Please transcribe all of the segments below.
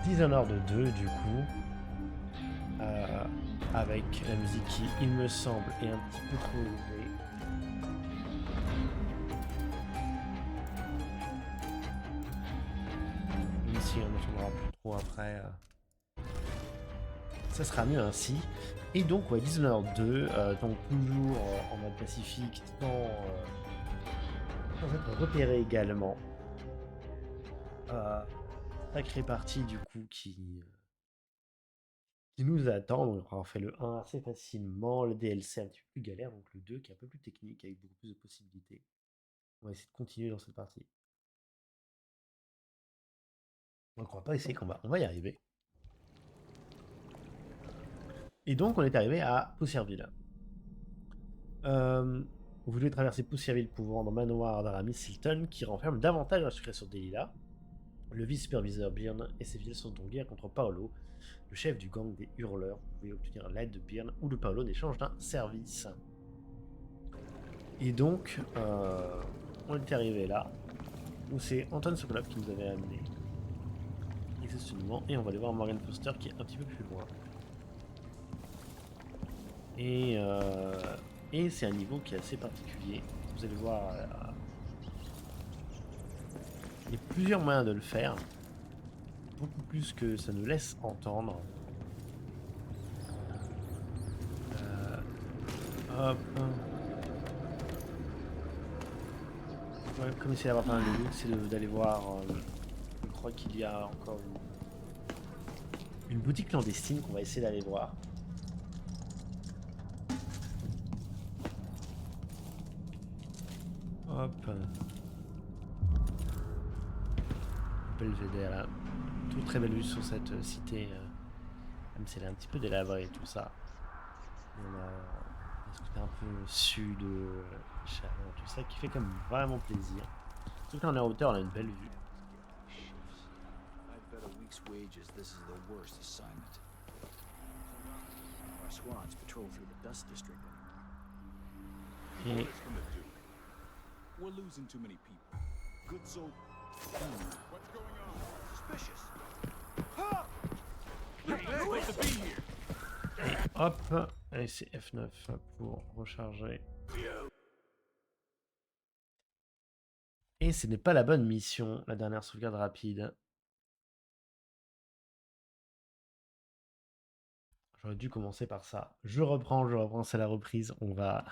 Dishonored 2 du coup, avec la musique qui, il me semble, est un petit peu trop élevée. Même si on n'entendra plus trop après, ça sera mieux ainsi. Et donc, ouais, Dishonored 2, donc toujours en mode pacifique, sans être repéré également. Sacrée partie du coup qui nous attend. Donc, on fait le 1 assez facilement, le DLC un petit peu plus galère, donc le 2 qui est un peu plus technique avec beaucoup plus de possibilités. On va essayer de continuer dans cette partie. Donc on va pas essayer on va y arriver. Et donc on est arrivé à Poussièreville. Vous devez traverser Poussièreville pour vous rendre au manoir d'Aramis Silton qui renferme davantage de secrets sur Delilah. Le vice-superviseur Byrne et ses fidèles sont en guerre contre Paolo, le chef du gang des hurleurs. Vous pouvez obtenir l'aide de Byrne ou de Paolo en échange d'un service. Et donc, on est arrivé là, où c'est Anton Sokolov qui nous avait amené. Exactement, et on va aller voir Morgan Foster qui est un petit peu plus loin. Et c'est un niveau qui est assez particulier. Vous allez voir, il y a plusieurs moyens de le faire. Beaucoup plus que ça nous laisse entendre. Hop. Ouais, comme il y d'avoir pas mal de loot, c'est d'aller voir. Je crois qu'il y a encore une boutique clandestine qu'on va essayer d'aller voir. Hop. Belvédère là. Tout très belle vue sur cette cité. Même si elle est un petit peu délabrée et tout ça. On a ce côté un peu sud, chaleur, tout ça, qui fait comme vraiment plaisir. Surtout quand on est en hauteur, on a une belle vue. Et hop, et c'est F9 pour recharger. Et ce n'est pas la bonne mission, la dernière sauvegarde rapide. J'aurais dû commencer par ça. Je reprends, c'est la reprise. On va...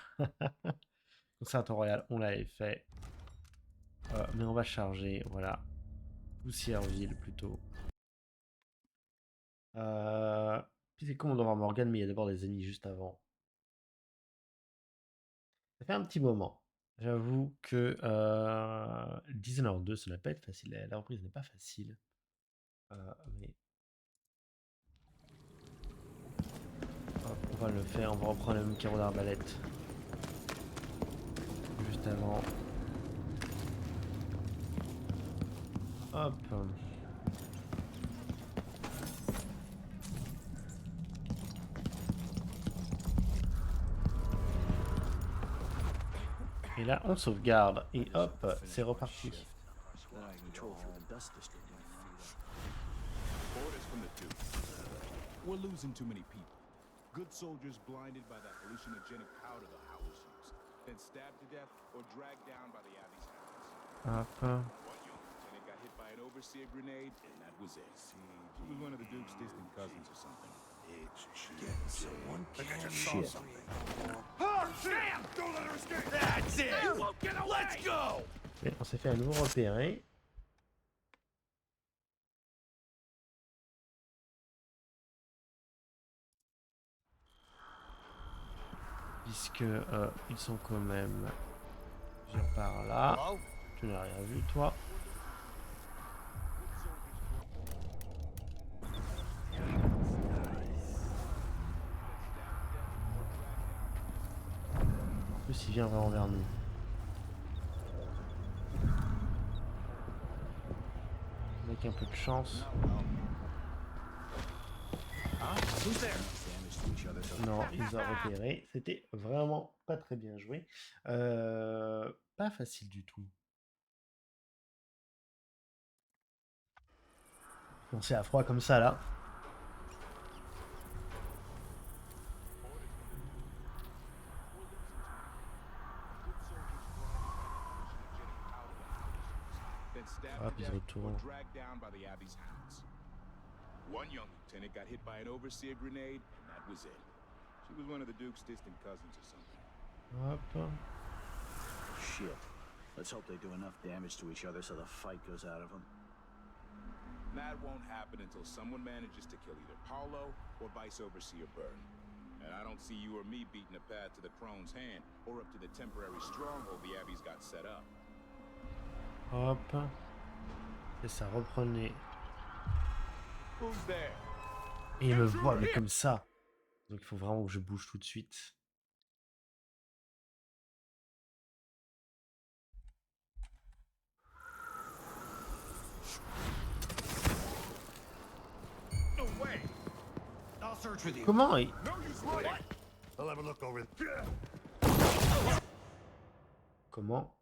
Concert Royal, on l'avait fait. Mais on va charger, voilà. Poussièreville plutôt. Puis c'est con, on doit voir Morgan, mais il y a d'abord des ennemis juste avant. Ça fait un petit moment. J'avoue que Dishonored 2, ça n'a pas être facile. La reprise n'est pas facile. Mais hop, on va le faire. On va reprendre le même carreau d'arbalète. Juste avant. Hop. Et là, on sauvegarde. Et hop, c'est reparti. We're losing too many people. Good soldiers blinded by that hallucinogenic powder the Howlers use, then stabbed to death or dragged down by the Abbey's hounds. Hop. One young lieutenant got hit by an overseer grenade, and that was it. He was one of the Duke's distant cousins or something. Shit. Oh, damn! Don't let her escape! That's it! You won't get away! Let's go! Et on s'est fait à nouveau repérer. Puisque ils sont quand même plusieurs par là. Tu n'as rien vu, toi. En plus, il vient vraiment vers nous. Avec un peu de chance. Non, ils ont repéré. C'était vraiment pas très bien joué. Pas facile du tout. Bon, c'est à froid comme ça là. Hop, ils retournent. One young lieutenant got hit by an overseer grenade, and that was it. She was one of the Duke's distant cousins or something. Hop. Shit. Let's hope they do enough damage to each other so the fight goes out of them. That won't happen until someone manages to kill either Paulo or Vice Overseer Byrne. And I don't see you or me beating a path to the Crone's hand or up to the temporary stronghold the Abbeys got set up. Hop. Et ça reprenait. Who's there? Et il me voit mais comme ça. Donc il faut vraiment que je bouge tout de suite. No way! I'll search with you. Comment il... No use running! I'll have a look over. Comment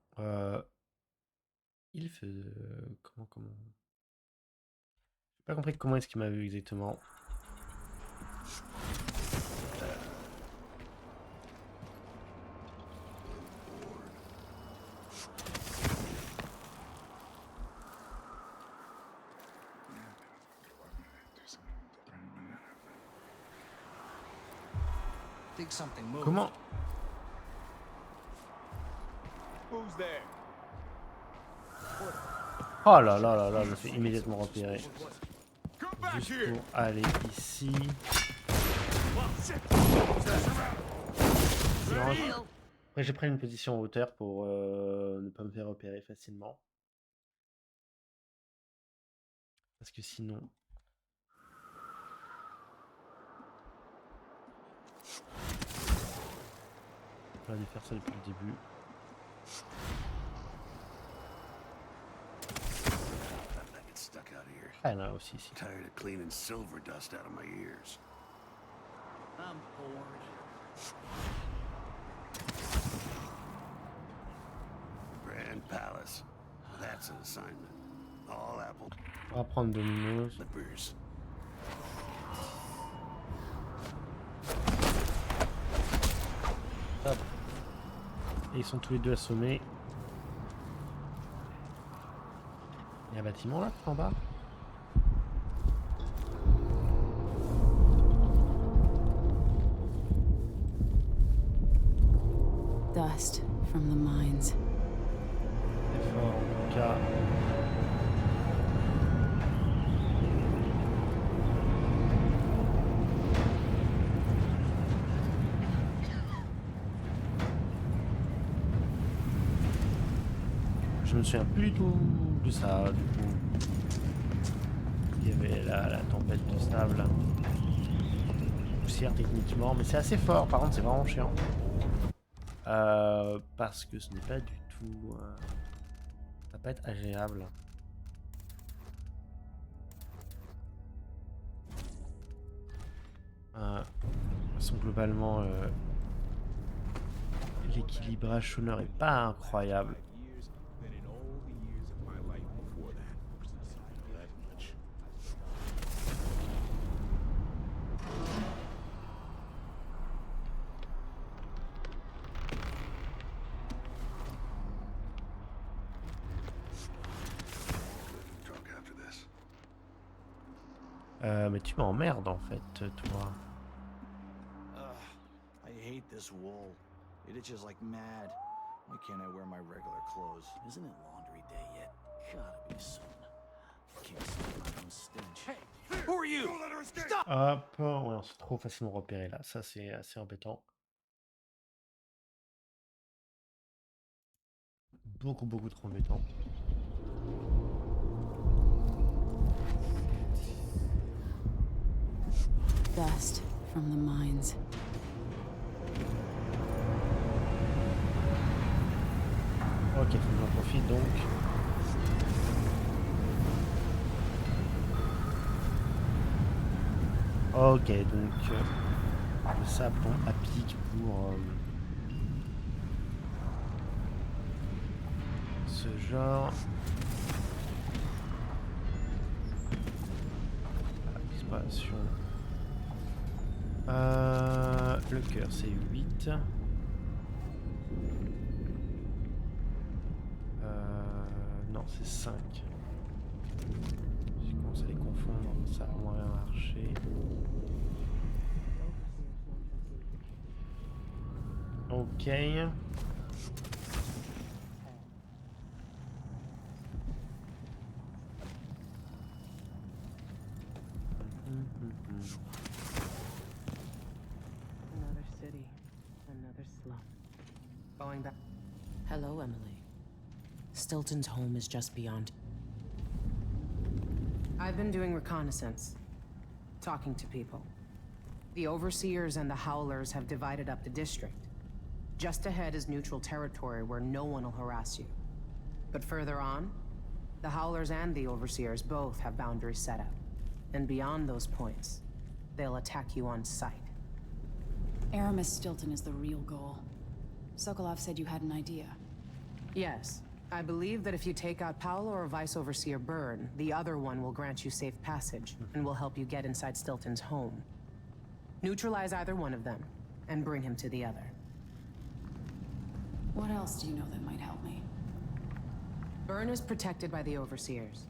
il fait... comment J'ai pas compris comment est-ce qu'il m'a vu exactement. Think something moved. Comment? Who's there? Oh là là là là, je me fais immédiatement repérer. Come back Juste here! pour aller ici. Silence. Après j'ai pris une position en hauteur pour ne pas me faire repérer facilement. Parce que sinon... J'aurais dû faire ça depuis le début. I get stuck out here. Ah, il y en a aussi ici. Tired of cleaning silver dust out of my ears. I'm bored. Grand Palace. That's an assignment. All apple On va prendre Domino's. flippers. Hop. Et ils sont tous les deux assommés. Il y a un bâtiment là, tout en bas. Dust from the mines. C'est fort en tout cas. Je me souviens plus du tout de ça, du coup. Il y avait la tempête de sable. Poussière techniquement, mais c'est assez fort, par contre c'est vraiment chiant. Parce que ce n'est pas du tout... ça va pas être agréable. De toute façon, globalement, l'équilibrage sonore est pas incroyable. Years than in all the years of my life before that. That much. Drunk after this. Mais tu m'emmerdes en fait, toi. I hate this wool. It itches like mad. Why can't I wear my regular clothes? Isn't it laundry day yet? Gotta be soon. I can't stand my own stench. Hey, who are you? Stop! Hop, ouais, on s'est trop facilement repéré là, ça c'est assez embêtant. Beaucoup trop embêtant. Dust from the mines. Ok, faut que j'en profite donc. Ok, donc le sablon à pic pour ce genre. Exploration. Le cœur, c'est 8. Non, c'est 5. Je commence à les confondre, ça a moins marché. Ok. Another city, another slum. Going back. Hello, Emily. Stilton's home is just beyond. I've been doing reconnaissance, talking to people. The Overseers and the Howlers have divided up the district. Just ahead is neutral territory where no one will harass you. But further on, the Howlers and the Overseers both have boundaries set up. And beyond those points, they'll attack you on sight. Aramis Stilton is the real goal. Sokolov said you had an idea. Yes. I believe that if you take out Paolo or Vice Overseer Byrne, the other one will grant you safe passage and will help you get inside Stilton's home. Neutralize either one of them and bring him to the other. What else do you know that might help me? Byrne is protected by the Overseers.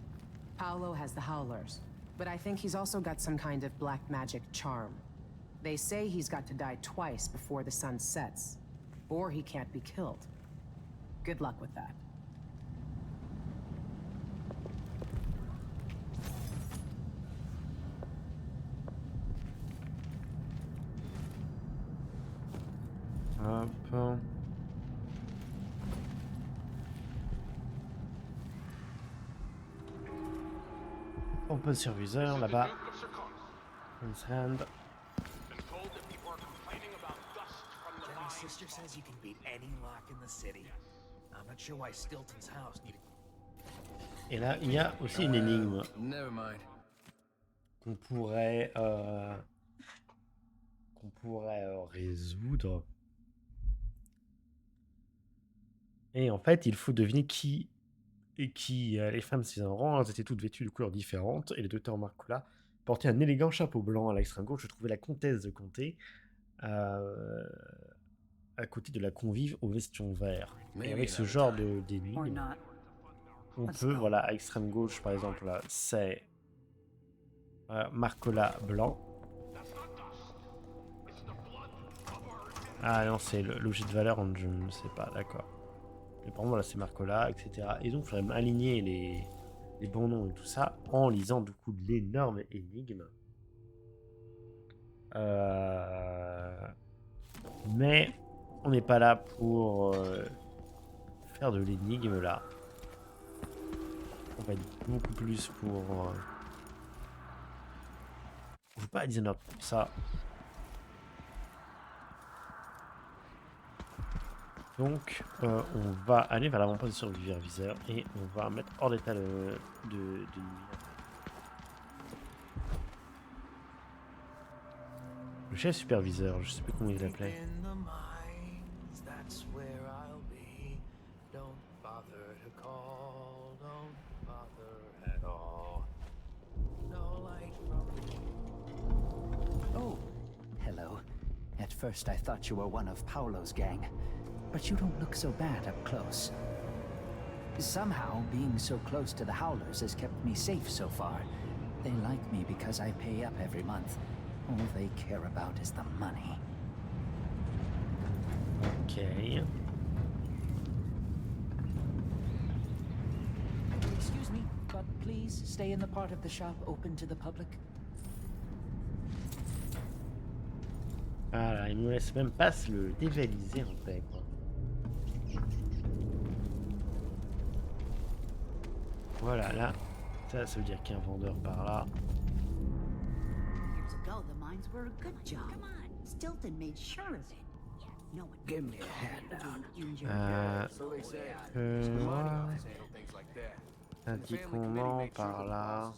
Paolo has the Howlers, but I think he's also got some kind of black magic charm. They say he's got to die twice before the sun sets, or he can't be killed. Good luck with that. Hop. On peut surviseur là-bas. His hand. Jenny's sister says you can beat any lock in the city. I'm not sure why Stilton's house needed. Et là, il y a aussi une énigme Never mind. qu'on pourrait résoudre. Et en fait, il faut deviner qui les femmes de ces rang. Elles étaient toutes vêtues de couleurs différentes et le docteur Marcola portait un élégant chapeau blanc. À l'extrême gauche, je trouvais la comtesse de Comté à côté de la convive au veston vert. Et avec ce genre d'énigme, on peut, voilà, à extrême gauche par exemple, là, c'est Marcola blanc. Ah non, c'est l'objet de valeur, je ne sais pas, d'accord. Mais par exemple, là, c'est Marcola, etc. Et donc, il faudrait aligner les bons noms et tout ça en lisant du coup l'énorme énigme. Mais on n'est pas là pour faire de l'énigme là. On va être beaucoup plus pour. On joue pas à Dishonored pour ça. Donc, on va aller vers l'avant-poste de surviveur et on va mettre hors d'état de nuit. Le chef superviseur, je sais plus comment il l'appelait. Oh, hello. At first I thought you were one of Paolo's gang. But you don't look so bad up close. Somehow, being so close to the Howlers has kept me safe so far. They like me because I pay up every month. All they care about is the money. Okay. Excuse me, but please stay in the part of the shop open to the public. Voilà, il me laisse même pas se le dévaliser en fait, quoi. Voilà, là, ça veut dire qu'il y a un vendeur par là. Years ago, the mines were a good job. Come on, Stilton made sure of it. No one Give me a hand. Moi, un petit comment par là.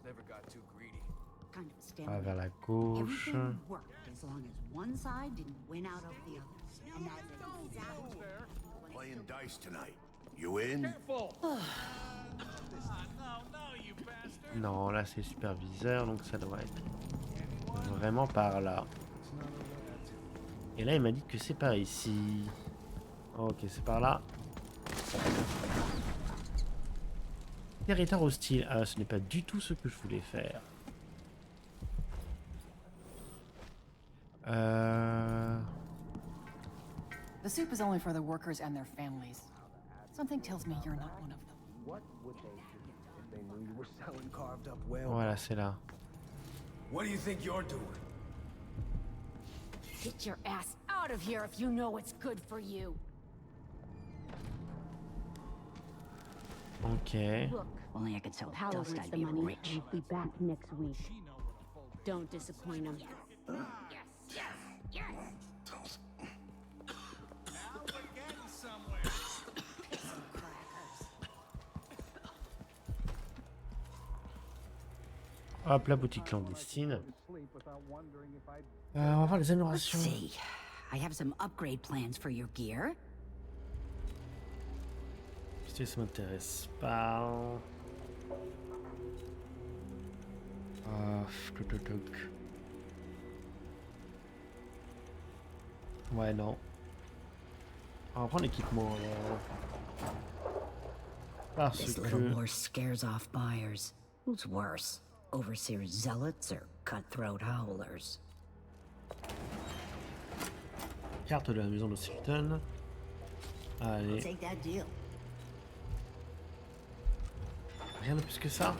kind of stand. Pas vers la gauche. Everything worked as long as one side didn't win out over the other. And that's exactly Playing dice tonight. You in? Non, là c'est superviseur, donc ça doit être vraiment par là. Et là, il m'a dit que c'est par ici. Ok, c'est par là. Territoire hostile. Ah, ce n'est pas du tout ce que je voulais faire. The soup is only for the workers and their families. Something tells me you're not one of them. What would they do if they knew you were selling carved up whale? Voilà, c'est là. What do you think you're doing? Get your ass out of here if you know what's good for you. Ok. Look, If only I could sell Paolo dust, wants I'd the be money. rich. He'll be back next week. Don't disappoint him. Hop, la boutique clandestine. On va voir les Let's améliorations. see. I have some upgrade plans for your gear. Ça m'intéresse pas. Tuc. Ouais, non. On va prendre l'équipement alors. Parce This little que. more scares off buyers. Who's worse? Overseer zealots or cutthroat howlers? Carte de la maison de Silton. Allez. Take that deal. Rien de plus que ça.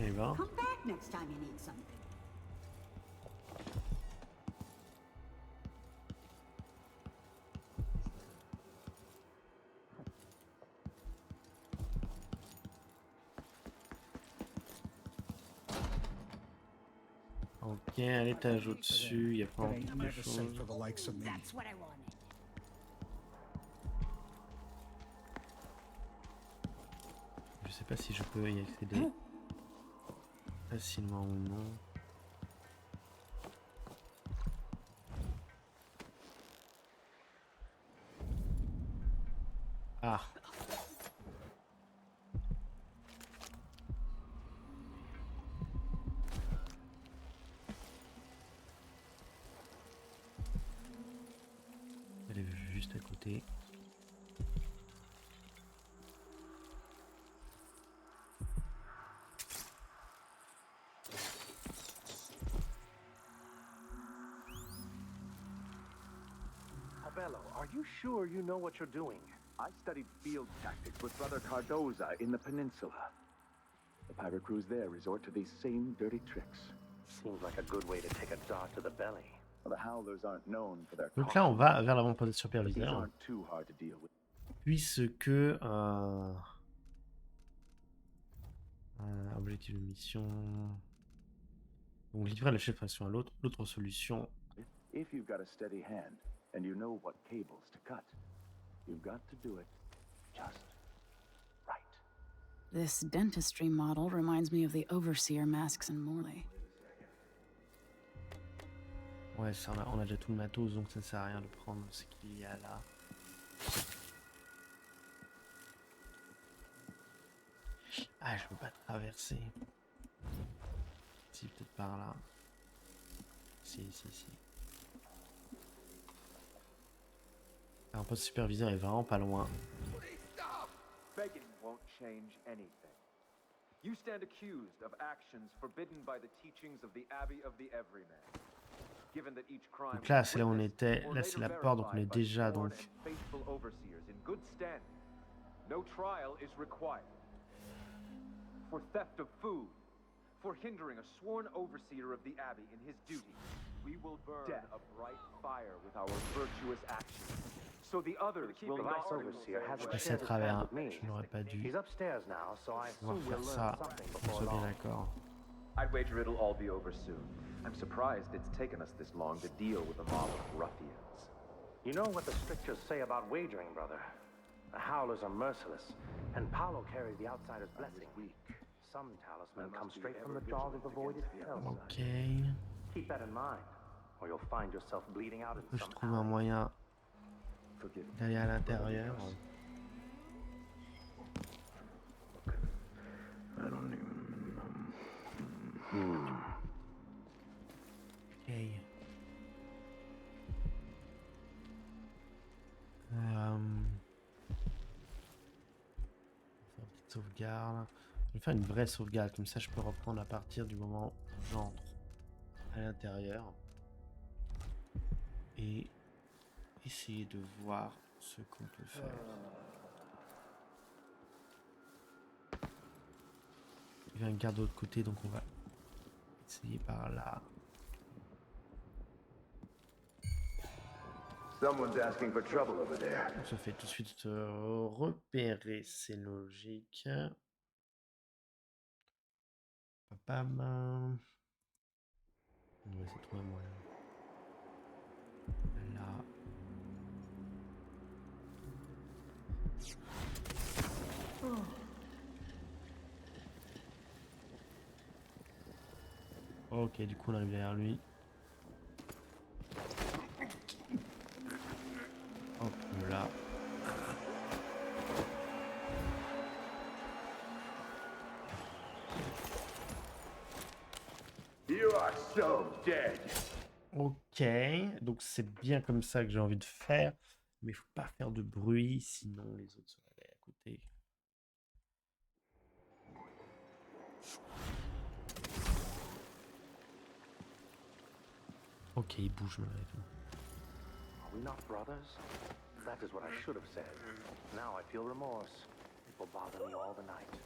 Eh ben. Come back next time you need something. Ok, à l'étage au-dessus, il y a pas beaucoup de choses. That's what I wanted. Je sais pas si je peux y accéder facilement ou non. Ah. Elle est juste à côté. Abello, are you sure you know what you're doing? I studied field tactics with Brother Cardoza in the peninsula. The pirate crews there resort to these same dirty tricks. Seems like a good way to take a dart to the belly. Well, the howlers aren't known for their Donc là, on va vers l'avant-poste These superviseur. aren't too hard to deal with. Puisque objectif de mission. Donc livrer la chef faction à l'autre. L'autre solution. If you've got a steady hand and you know what cables to cut, you've got to do it just right. This dentistry model reminds me of the overseer masks in Morley. Ouais, ça, on a déjà tout le matos, donc ça sert à rien de prendre ce qu'il y a là. Ah, je peux pas traverser. Si, peut-être par là. Si. Un poste superviseur est vraiment pas loin. Begging won't change anything. You stand accused of actions forbidden by the teachings of the Abbey of the Everyman. Given that each crime Donc là, was c'est là où on witnessed était. or Là, later c'est la porte, donc on est verified by déjà sworn donc. and faithful overseers in good standing, no trial is required. For theft of food, for hindering a sworn overseer of the Abbey in his duty, we will burn a bright fire with our virtuous actions. So the others will The not vice overseer hasn't Passé à shared his travers. plan with me. Je n'aurais pas dû He's upstairs now, so I pouvoir assume faire we'll ça. learn something On before soit bien long. d'accord. I'd wager it'll all be over soon. I'm surprised it's taken us this long to deal with a mob of ruffians. You know what the strictures say about wagering, brother? The howlers are merciless, and Paolo carries the outsider's blessing. Some talisman comes straight from the jaws of the voided hellside. Ok. Keep that in mind, or you'll find yourself bleeding out in Je some trouve un moyen d'aller à l'intérieur. I don't even. Faire une petite sauvegarde. Je vais faire une vraie sauvegarde, comme ça je peux reprendre à partir du moment où j'entre à l'intérieur. Et essayer de voir ce qu'on peut faire. Il y a un garde de l'autre côté, donc on va essayer par là. Someone's asking for trouble over there. On se fait tout de suite repérer, c'est logique. Papam. On va essayer de trouver un moyen. Là. Ok, du coup on arrive derrière lui. Hop là. You are so dead. Ok, donc c'est bien comme ça que j'ai envie de faire. Mais il faut pas faire de bruit, sinon les autres sont allés à côté. Ok, il bouge malgré tout. Are we not brothers? That is what I should have said. Now I feel remorse. It will bother me all the night.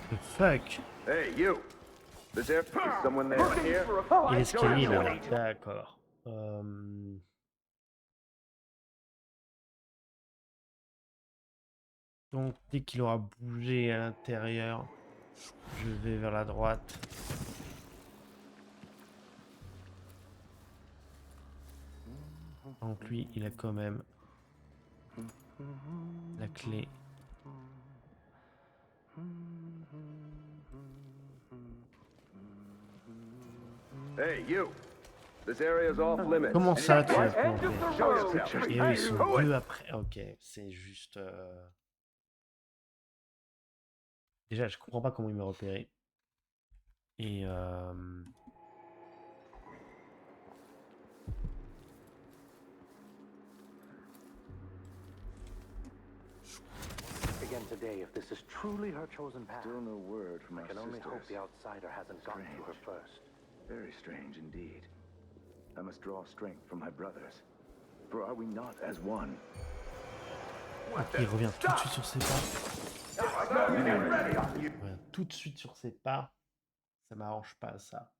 The fuck? Hey, you! Is there someone there here? Et l'escalier là, d'accord. Donc dès qu'il aura bougé à l'intérieur, je vais vers la droite. Donc lui, il a quand même la clé. Hey, you! This area is off limits. Comment ça, tu vas te Show planter? yourself. Et eux, ils sont deux après. Ok, c'est juste... Déjà, je comprends pas comment il m'a repéré. Et... Again today, if this is truly her chosen path, Still no word from I our can only hope sisters. the outsider hasn't gotten to her first. Very strange indeed. I must draw strength from my brothers. For are we not as one? Ok, il revient tout de suite sur ses pas. Il revient tout de suite sur ses pas. Ça m'arrange pas, ça.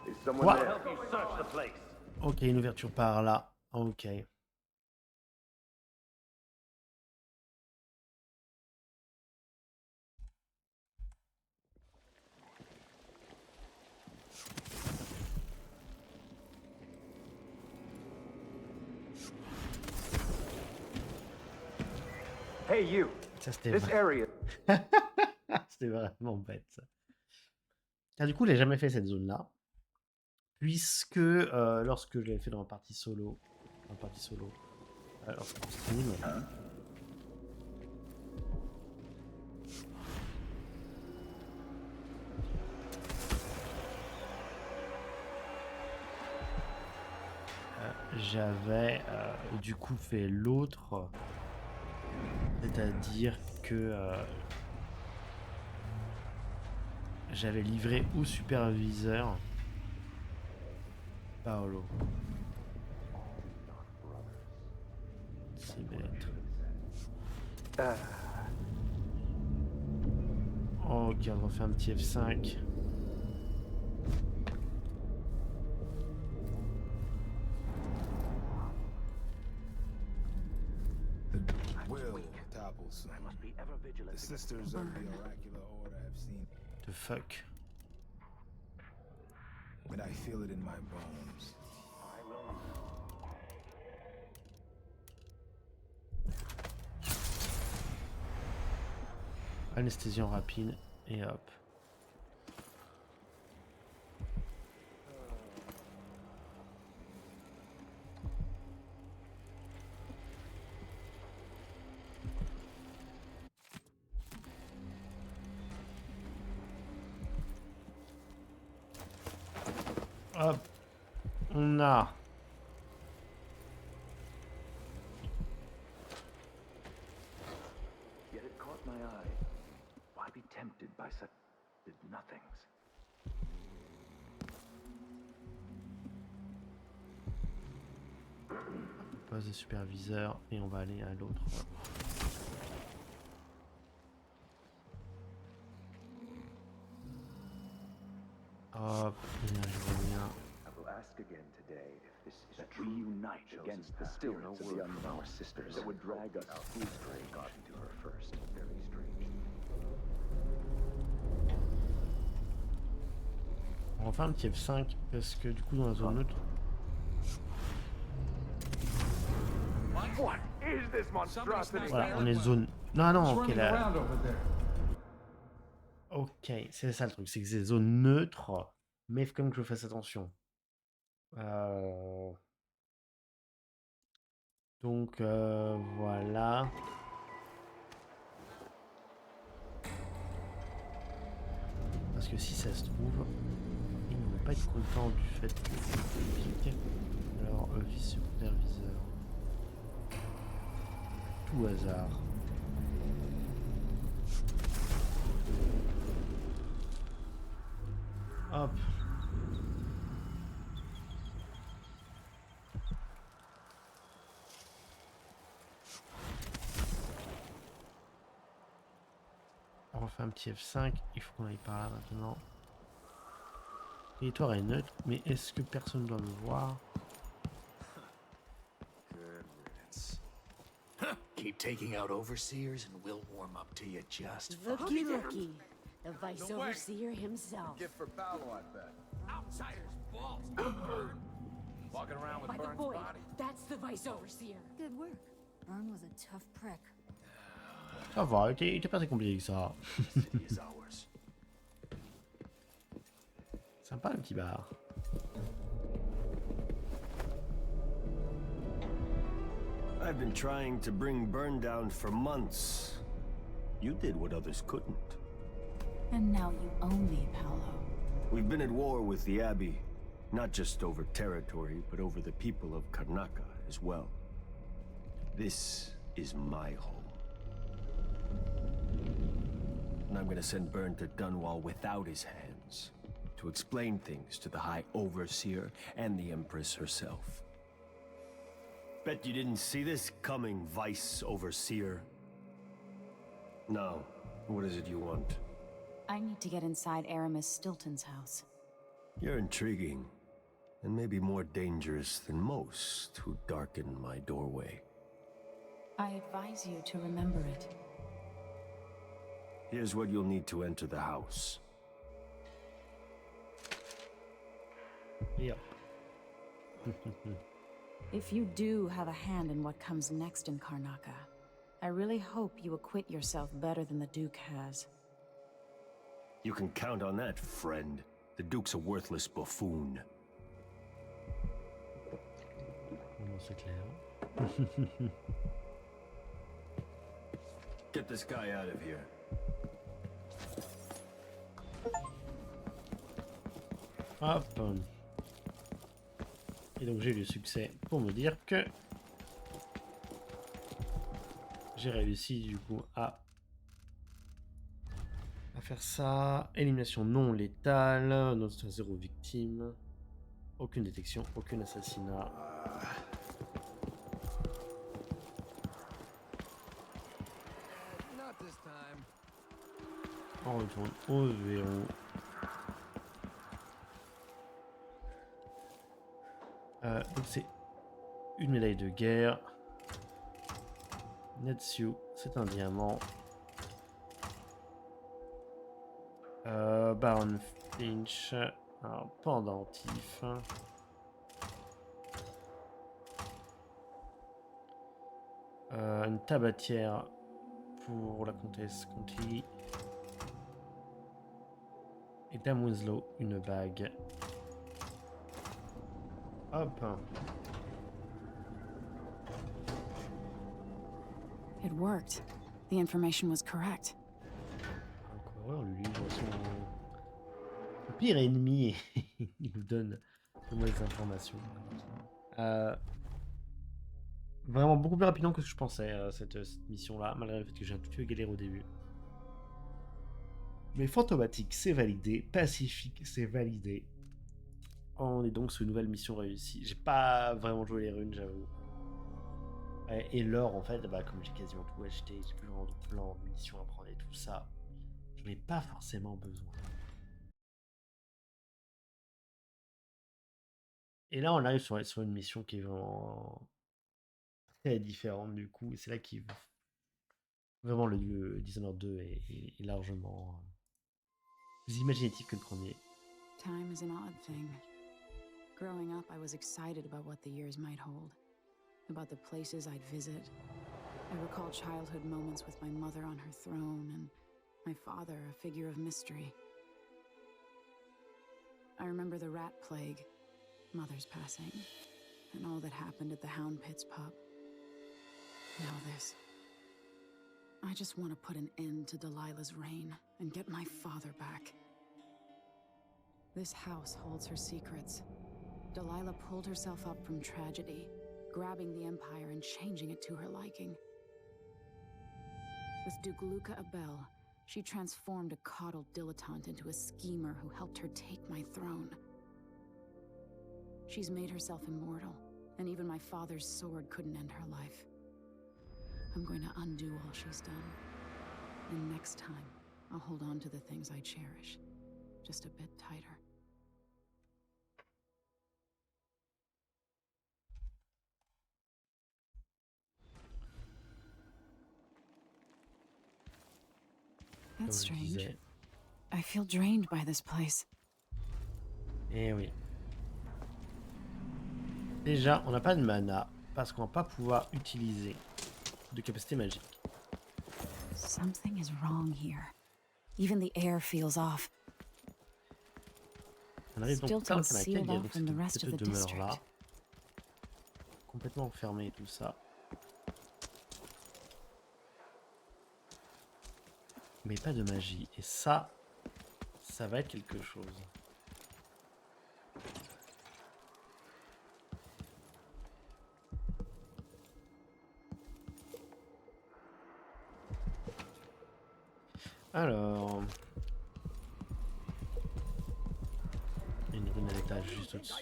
Is someone What? there? Help you search the place. Ok, une ouverture par là. Ok. Hey, you. Ça, c'était This area. C'était vraiment bête, ça. Car du coup, j'ai jamais fait cette zone-là. Puisque lorsque je l'avais fait dans la partie solo, lorsqu'on stream, j'avais du coup fait l'autre, c'est-à-dire que j'avais livré au superviseur Paolo. C'est bête. Ok, on refait un petit F5. Will topple soon. I must be ever vigilant. The sisters of the oracular order have seen, The fuck. but I feel it in my bones. Anesthésion rapide et hop. Hop. On a... Yet it caught my eye. Why be tempted by such nothings? Poste de superviseur et on va aller à l'autre. Hop, énergie revient. I will ask again today if this is that we unite against the spirits of the unknown sisters that would drag us through stray gotten to her first. Very strange. On va faire un petit F5 parce que du coup dans la zone neutre. What is this monstrosity? Voilà, on est zone. Non, non, ok, là. Ok, c'est ça le truc, c'est que c'est zone neutre, mais il faut quand même que je fasse attention. Donc, voilà. Parce que si ça se trouve, ils ne vont pas être contents du fait que je pique. Alors, vice-superviseur. Tout hasard. Hop. On refait un petit F5. Il faut qu'on aille par là maintenant. Le territoire est neutre, mais est-ce que personne doit le voir? Keep taking out overseers and we'll warm up to you just Looky, looky. The Vice Overseer himself. Gift for Paolo, I bet. Outsiders' balls. Walking around with By the Burn's void, body. that's the Vice Overseer. Good work. Burn was a tough prick. Ça va, il était pas très compliqué que ça. Sympa le petit bar. I've been trying to bring Burn down for months. You did what others couldn't. And now you own me, Paolo. We've been at war with the Abbey, not just over territory, but over the people of Karnaca as well. This is my home. And I'm gonna send Burn to Dunwall without his hands, to explain things to the High Overseer and the Empress herself. Bet you didn't see this coming, Vice Overseer. Now, what is it you want? I need to get inside Aramis Stilton's house. You're intriguing, and maybe more dangerous than most who darken my doorway. I advise you to remember it. Here's what you'll need to enter the house. Yep. If you do have a hand in what comes next in Karnaca, I really hope you acquit yourself better than the Duke has. You can count on that, friend. The Duke's a worthless buffoon. Bon, c'est clair. Get this guy out of here. Hop. Et donc j'ai eu le succès pour me dire que j'ai réussi du coup à faire ça. Élimination non létale, notre 0 victime, aucune détection, aucun assassinat. On retourne au verrou. Donc c'est une médaille de guerre. Netsu, c'est un diamant. Baron Finch, un pendentif. Une tabatière pour la comtesse Conti. Et Dame Winslow, une bague. Hop. It worked. The information was correct. Encore, on lui livre son pire ennemi. Il nous donne de mauvaises informations. Vraiment beaucoup plus rapidement que ce que je pensais, cette mission-là, malgré le fait que j'ai un tout petit peu galéré au début. Mais fantomatique, c'est validé. Pacifique, c'est validé. On est donc sur une nouvelle mission réussie. J'ai pas vraiment joué les runes, j'avoue. Et l'or, en fait, bah, comme j'ai quasiment tout acheté, j'ai plus vraiment de plan, de munitions à prendre et tout ça. J'en ai pas forcément besoin. Et là, on arrive sur une mission qui est vraiment très différente du coup. Et c'est là qui vraiment le Dishonored 2 est largement plus imaginatif que le premier. Time is an odd thing. Growing up, I was excited about what the years might hold, about the places I'd visit. I recall childhood moments with my mother on her throne and my father, a figure of mystery. I remember the rat plague, mother's passing, and all that happened at the Hound Pit's pub. Now this. I just want to put an end to Delilah's reign and get my father back. This house holds her secrets. Delilah pulled herself up from tragedy, grabbing the Empire and changing it to her liking. With Duke Luca Abel, she transformed a coddled dilettante into a schemer who helped her take my throne. She's made herself immortal, and even my father's sword couldn't end her life. I'm going to undo all she's done. And next time, I'll hold on to the things I cherish, just a bit tighter. That's strange. I feel drained by this place. Eh oui. Déjà, on n'a pas de mana parce qu'on va pas pouvoir utiliser de capacité magique. Something is wrong here. Even the air feels off. On arrive donc Stilton dans le laquelle il y a sealed donc off from the rest cette of the demeure là, district. complètement fermée et tout ça. Mais pas de magie. Et ça va être quelque chose. Alors... une rune à l'étage juste au-dessus.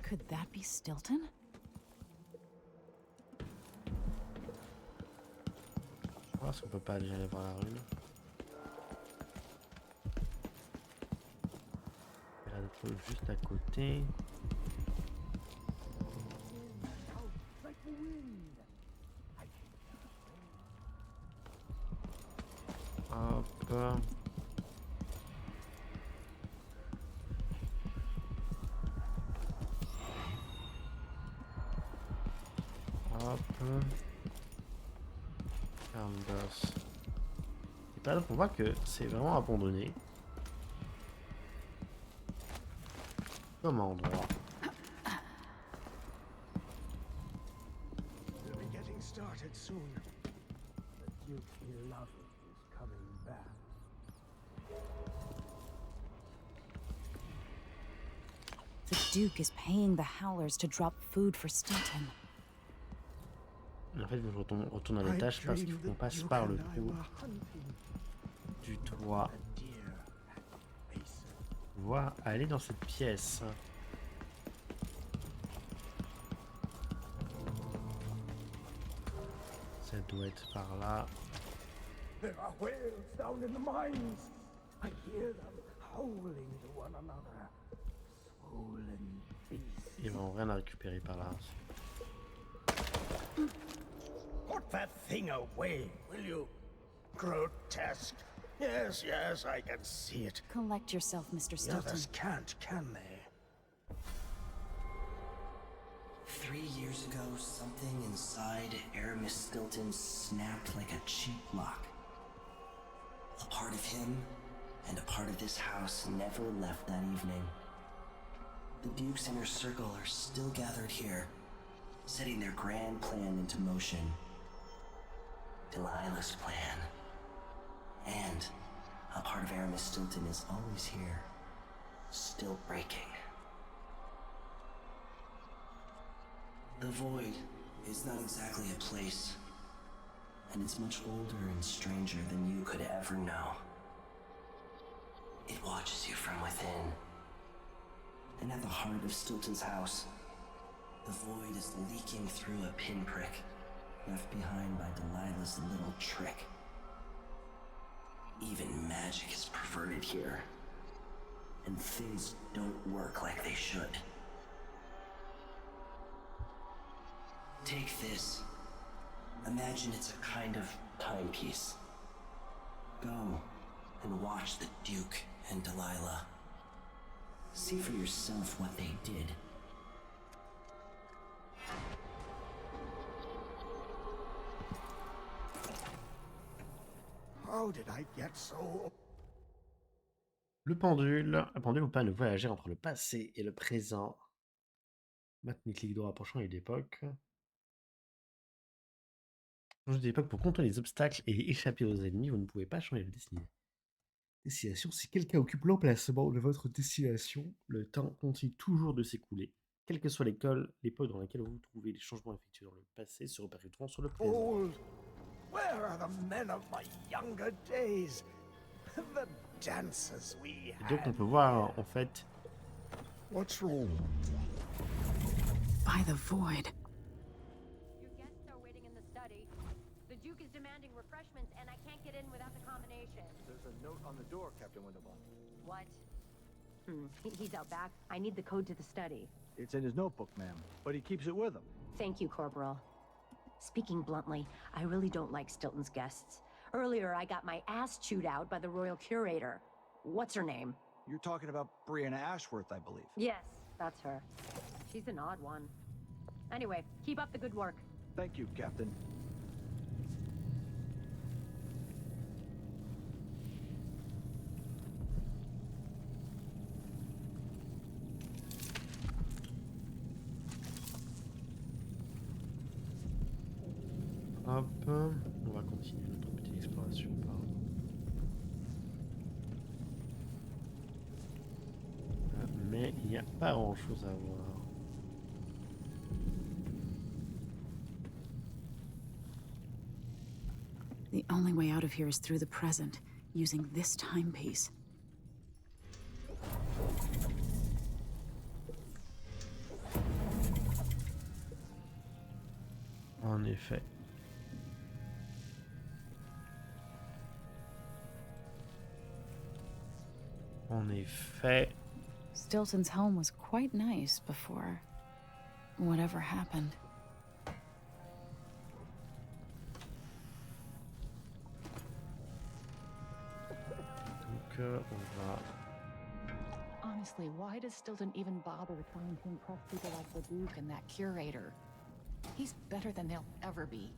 Could that be Stilton? Je pense qu'on peut pas déjà aller voir la rune. Il y a d'autres juste à côté. Hop. Hop. Canvas. Et pas là, on voit que c'est vraiment abandonné. Comme endroit. We'll be getting started soon. The Duke beloved is coming back. The Duke is paying the Howlers to drop food for Stilton. En fait, je retourne à l'étage parce qu'il faut qu'on passe par le trou du toit. Voir aller dans cette pièce. Ça doit être par là. There are whales down in the mines. I hear them howling to one another. Swollen beasts. Ils vont rien à récupérer par là. Put that thing away, will you? Grotesque. Yes, yes, I can see it. Collect yourself, Mr. The Stilton. others can't, can they? 3 years ago, something inside Aramis Stilton snapped like a cheap lock. A part of him and a part of this house never left that evening. The Duke's inner circle are still gathered here, setting their grand plan into motion. Delilah's plan. And a part of Aramis Stilton is always here, still breaking. The void is not exactly a place, and it's much older and stranger than you could ever know. It watches you from within. And at the heart of Stilton's house, the void is leaking through a pinprick left behind by Delilah's little trick. Even magic is perverted here, and things don't work like they should. Take this. Imagine it's a kind of timepiece. Go and watch the Duke and Delilah. See for yourself what they did. How did I get so... Le pendule. Un pendule vous permet de voyager entre le passé et le présent. Maintenez clic droit approchant les d'époque. Changer d'époque pour contourner les obstacles et échapper aux ennemis. Vous ne pouvez pas changer de destination. Si quelqu'un occupe l'emplacement de votre destination, le temps continue toujours de s'écouler. Quelle que soit l'époque dans laquelle vous vous trouvez, les changements effectués dans le passé se répercuteront sur le présent. Old. Where are the men of my younger days? The dancers we Et donc on peut voir en fait. What's wrong? By the void. Your guests are waiting in the study. The Duke is demanding refreshments, and I can't get in without the combination. There's a note on the door, Captain Winterbottom. What? He's out back. I need the code to the study. It's in his notebook, ma'am, but he keeps it with him. Thank you, Corporal. Speaking bluntly, I really don't like Stilton's guests. Earlier, I got my ass chewed out by the Royal Curator. What's her name? You're talking about Brianna Ashworth, I believe. Yes, that's her. She's an odd one. Anyway, keep up the good work. Thank you, Captain. Hop, on va continuer notre petite exploration par mais il n'y a pas grand chose à voir. The only way out of here is through the present, using this timepiece. En effet. En effet. Stilton's home was quite nice before whatever happened. Donc on va. Honestly, why does Stilton even bother trying to impress people like the Duke and that curator? He's better than they'll ever be.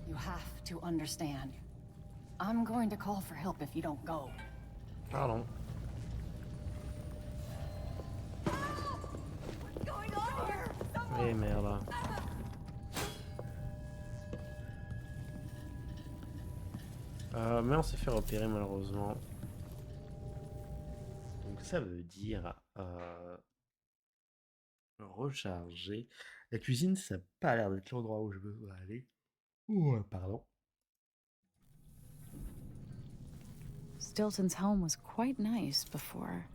You have to understand. I'm going to call for help if you don't go. Pardon. What's going on here? Eh merde. Mais on s'est fait repérer malheureusement. Donc ça veut dire recharger. La cuisine, ça n'a pas l'air d'être l'endroit où je veux aller. Ouh, pardon. Stilton's home was quite nice before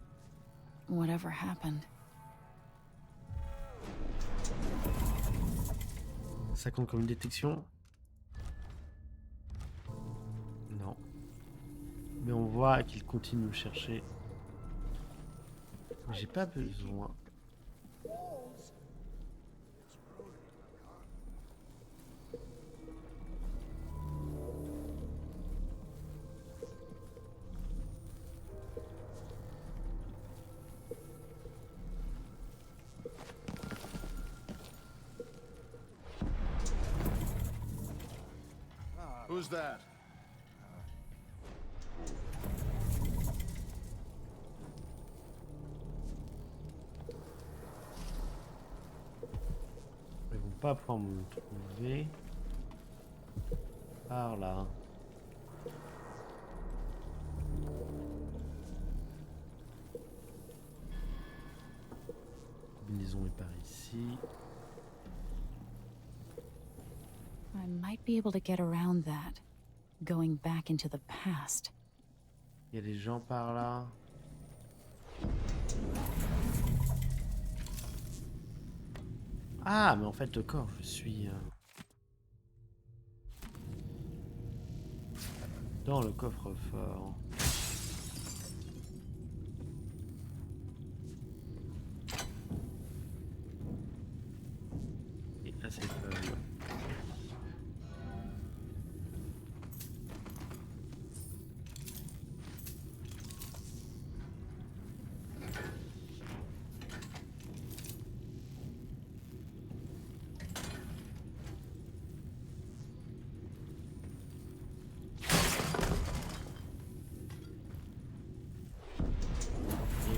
whatever happened. Ça compte comme une détection? Non. Mais on voit qu'il continue de chercher. J'ai pas besoin. Who's that? Ils vont pas pouvoir me trouver. Par là. maison est par ici. I might be able to get around that, going back into the past. Il y a des gens par là. Ah, mais en fait, d'accord, je suis dans le coffre-fort. Et là, c'est fun.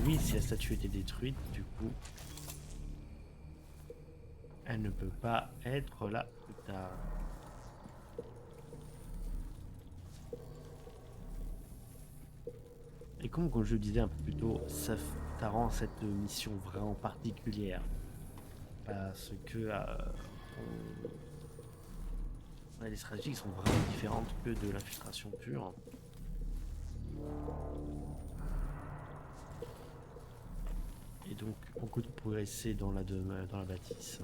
Oui, si la statue était détruite, du coup, elle ne peut pas être là plus tard. Et comme je le disais un peu plus tôt, ça rend cette mission vraiment particulière. Parce que les stratégies sont vraiment différentes que de l'infiltration pure. Et donc, on peut progresser dans la bâtisse.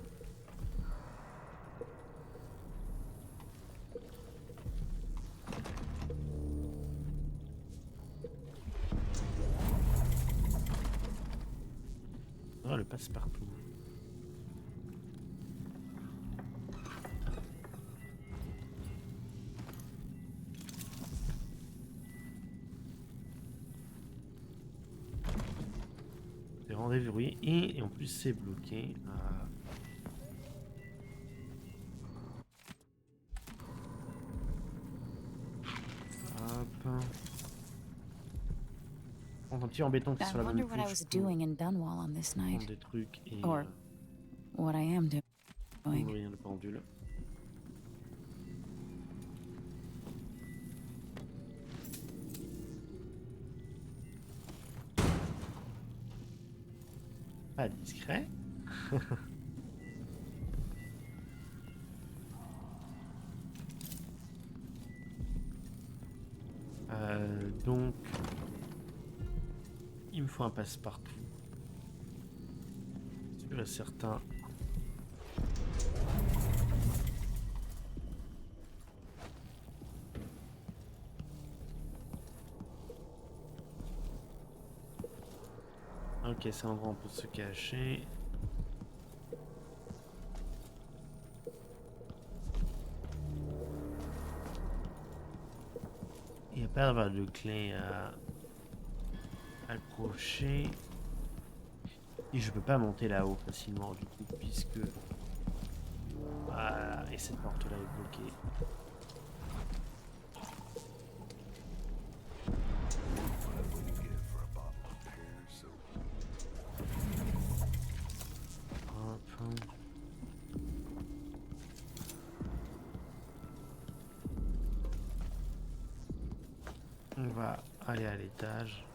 Ah, le passe-partout. C'est rendez-vous, oui. Et en plus, c'est bloqué. Hop. On a un petit embêtant qui I soit la wonder bonne what I was doing in Dunwall on this night. des trucs et Or what I am doing. ouvrir le pendule. Pas discret. Donc, il me faut un passe-partout. Sûr et certain. Ok, c'est un endroit où on peut se cacher. Il n'y a pas d'avoir de clé à approcher. Et je peux pas monter là-haut facilement du coup, puisque... Voilà, et cette porte-là est bloquée. On va aller à l'étage.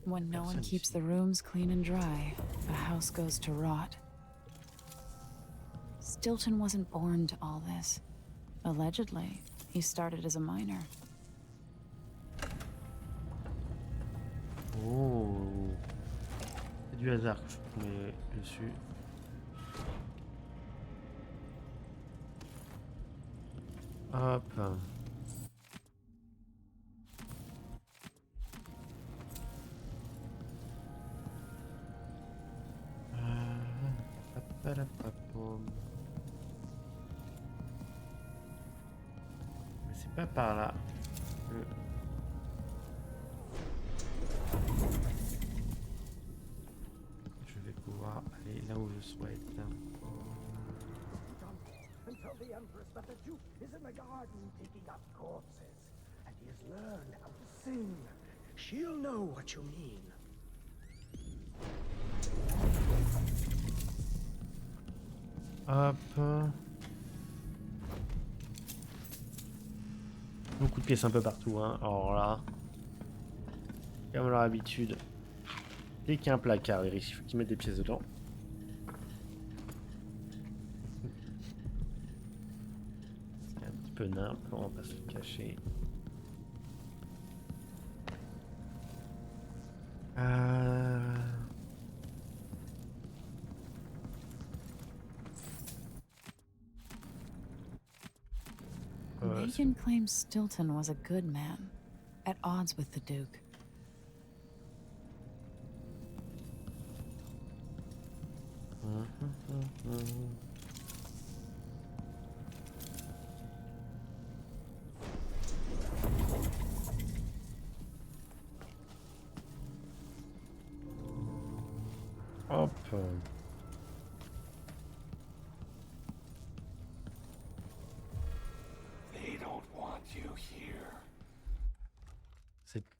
When no one keeps the rooms clean and dry, a house goes to rot. Stilton wasn't born to all this. Allegedly, he started as a miner. Oh, c'est du hasard que je tombais dessus. Hop. Mais c'est pas par là. Je vais pouvoir aller là où je souhaite. Until the Empress that the Duke is in the garden digging up corpses, and he has learned how to sing. She'll know what you mean. Hop. Beaucoup de pièces un peu partout, hein. Alors là, comme à leur habitude, dès qu'il y a un placard, il faut qu'ils mettent des pièces dedans. C'est un petit peu nimp, on va pas se le cacher. Megan claims Stilton was a good man, at odds with the Duke. Hop. They don't want you here.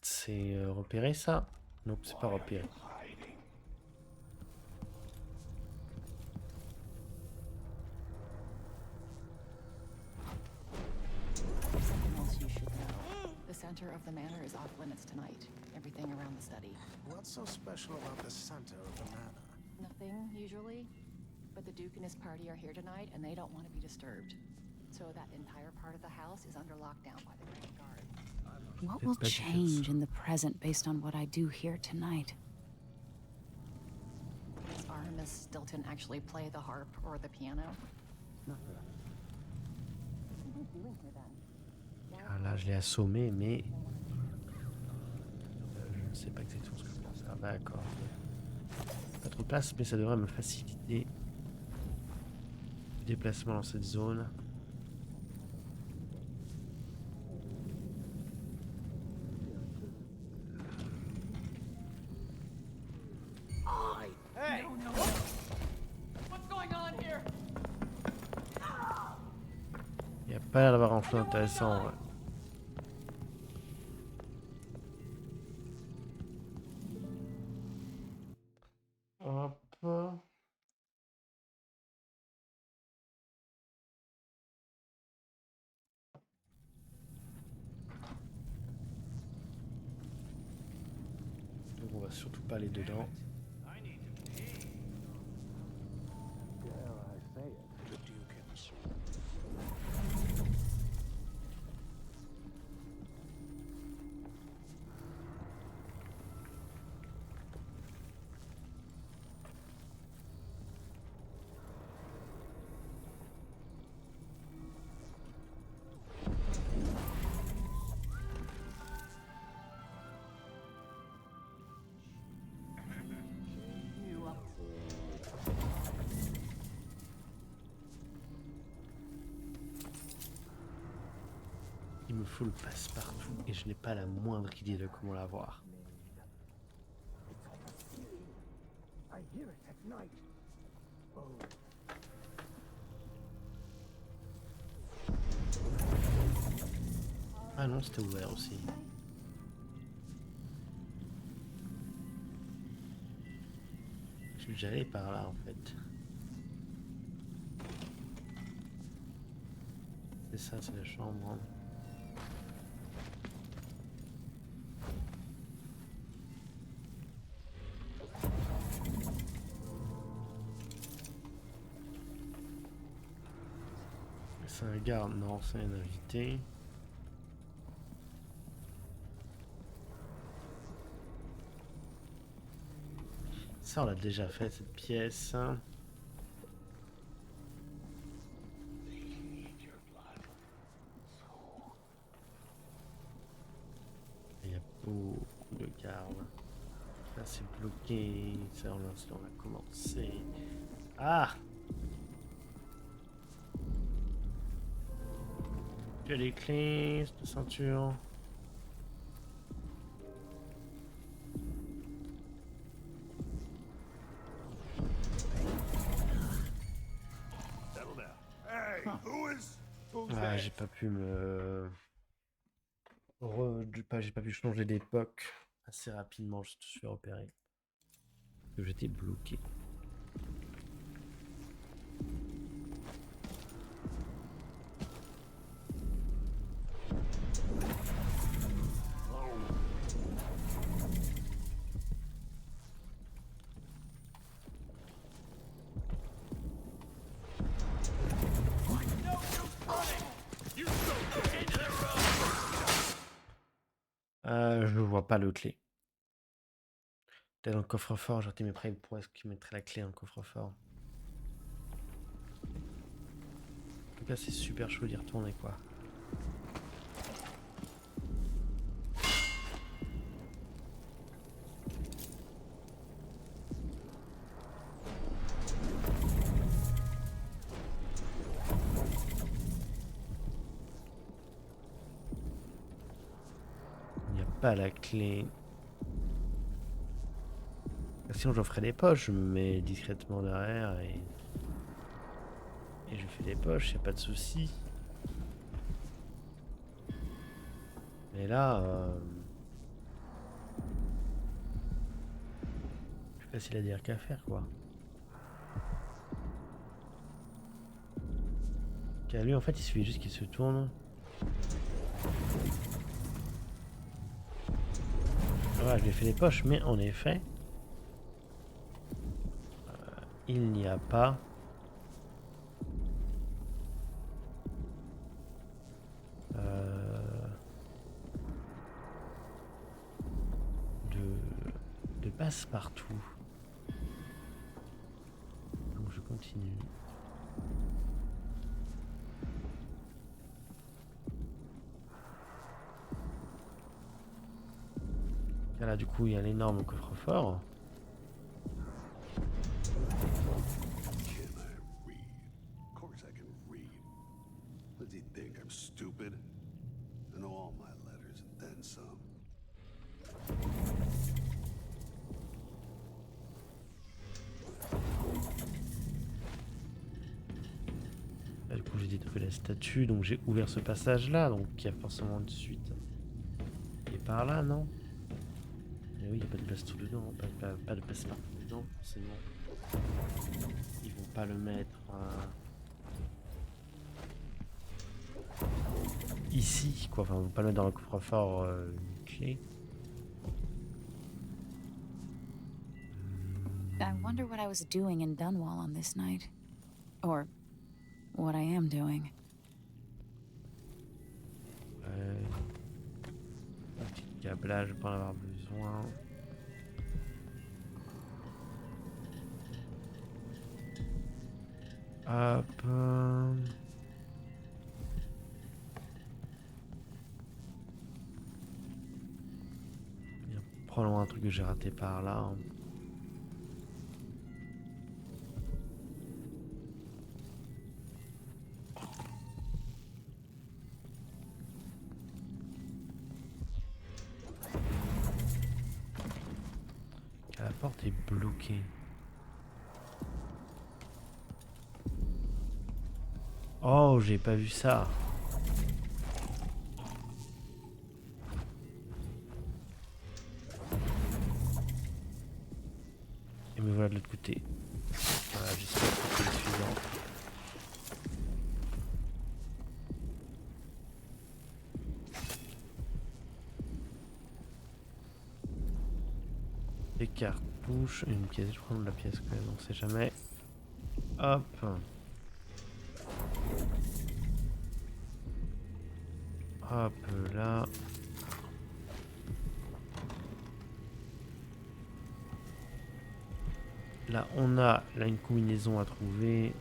C'est repéré ça? Non, c'est pas repéré. Something else you should know. The center of the manor is off limits tonight. Everything around the study. What's so special about the center of the manor? Nothing, usually. But the Duke and his party are here tonight, and they don't want to be disturbed. So that entire part of the house is under lockdown by the Grand Guard. What will change in the present based on what I do here tonight? Does Artemis Stilton actually play the harp or the piano? Ah, là, je l'ai assommé, mais je ne sais pas exactement ce que je pense faire. D'accord. Pas trop de place, mais ça devrait me faciliter le déplacement dans cette zone. Hey! No. What's going on here? Il n'y a pas l'air d'avoir un flou intéressant. Ouais. Hop. Donc on va surtout pas aller dedans. Il me faut le passe-partout et je n'ai pas la moindre idée de comment l'avoir. I hear it at night. Oh. Ah non, c'était ouvert aussi. Je suis déjà allé par là en fait. C'est ça, c'est la chambre. Hein. C'est un garde, non, c'est un invité. Ça, on l'a déjà fait cette pièce. Il y a beaucoup de gardes. Là, c'est bloqué. Ça, on a commencé. Ah! Tu as les clés de ceinture. Ah, j'ai pas pu me... J'ai pas pu changer d'époque assez rapidement, je me suis repéré. Que j'étais bloqué. Je vois pas le clé. T'es dans le coffre-fort, j'aurais été mes prêts pour est-ce qu'il mettrait la clé dans le coffre-fort. En tout cas, c'est super chaud d'y retourner, quoi. Il n'y a pas la clé. Sinon, j'en ferai des poches, je me mets discrètement derrière et je fais des poches, y a pas de souci. Mais là, plus facile à dire qu'à faire, quoi. Car lui, en fait, il suffit juste qu'il se tourne. Voilà, je lui ai fait les poches, mais en effet, il n'y a pas de passe-partout. Donc je continue. Et là, du coup, il y a l'énorme coffre-fort. Là, du coup, j'ai détruit la statue, donc j'ai ouvert ce passage-là, donc il y a forcément une suite. Et par là, non? Et oui, il n'y a pas de place tout dedans, pas de place partout dedans, forcément. Ils vont pas le mettre ici, quoi. Enfin, ils vont pas le mettre dans le coffre-fort une clé. I wonder what I was doing in Dunwall on this night. Or what I am doing. Un petit câblage, je vais pas en avoir besoin. Hop. Il y a probablement un truc que j'ai raté par là. La porte est bloquée. Oh, j'ai pas vu ça. Et me voilà de l'autre côté. Voilà, j'espère que c'est suffisant. Des cartouches, une pièce, je prends de la pièce quand même, on sait jamais. Hop. Hop là. Là on a là une combinaison à trouver.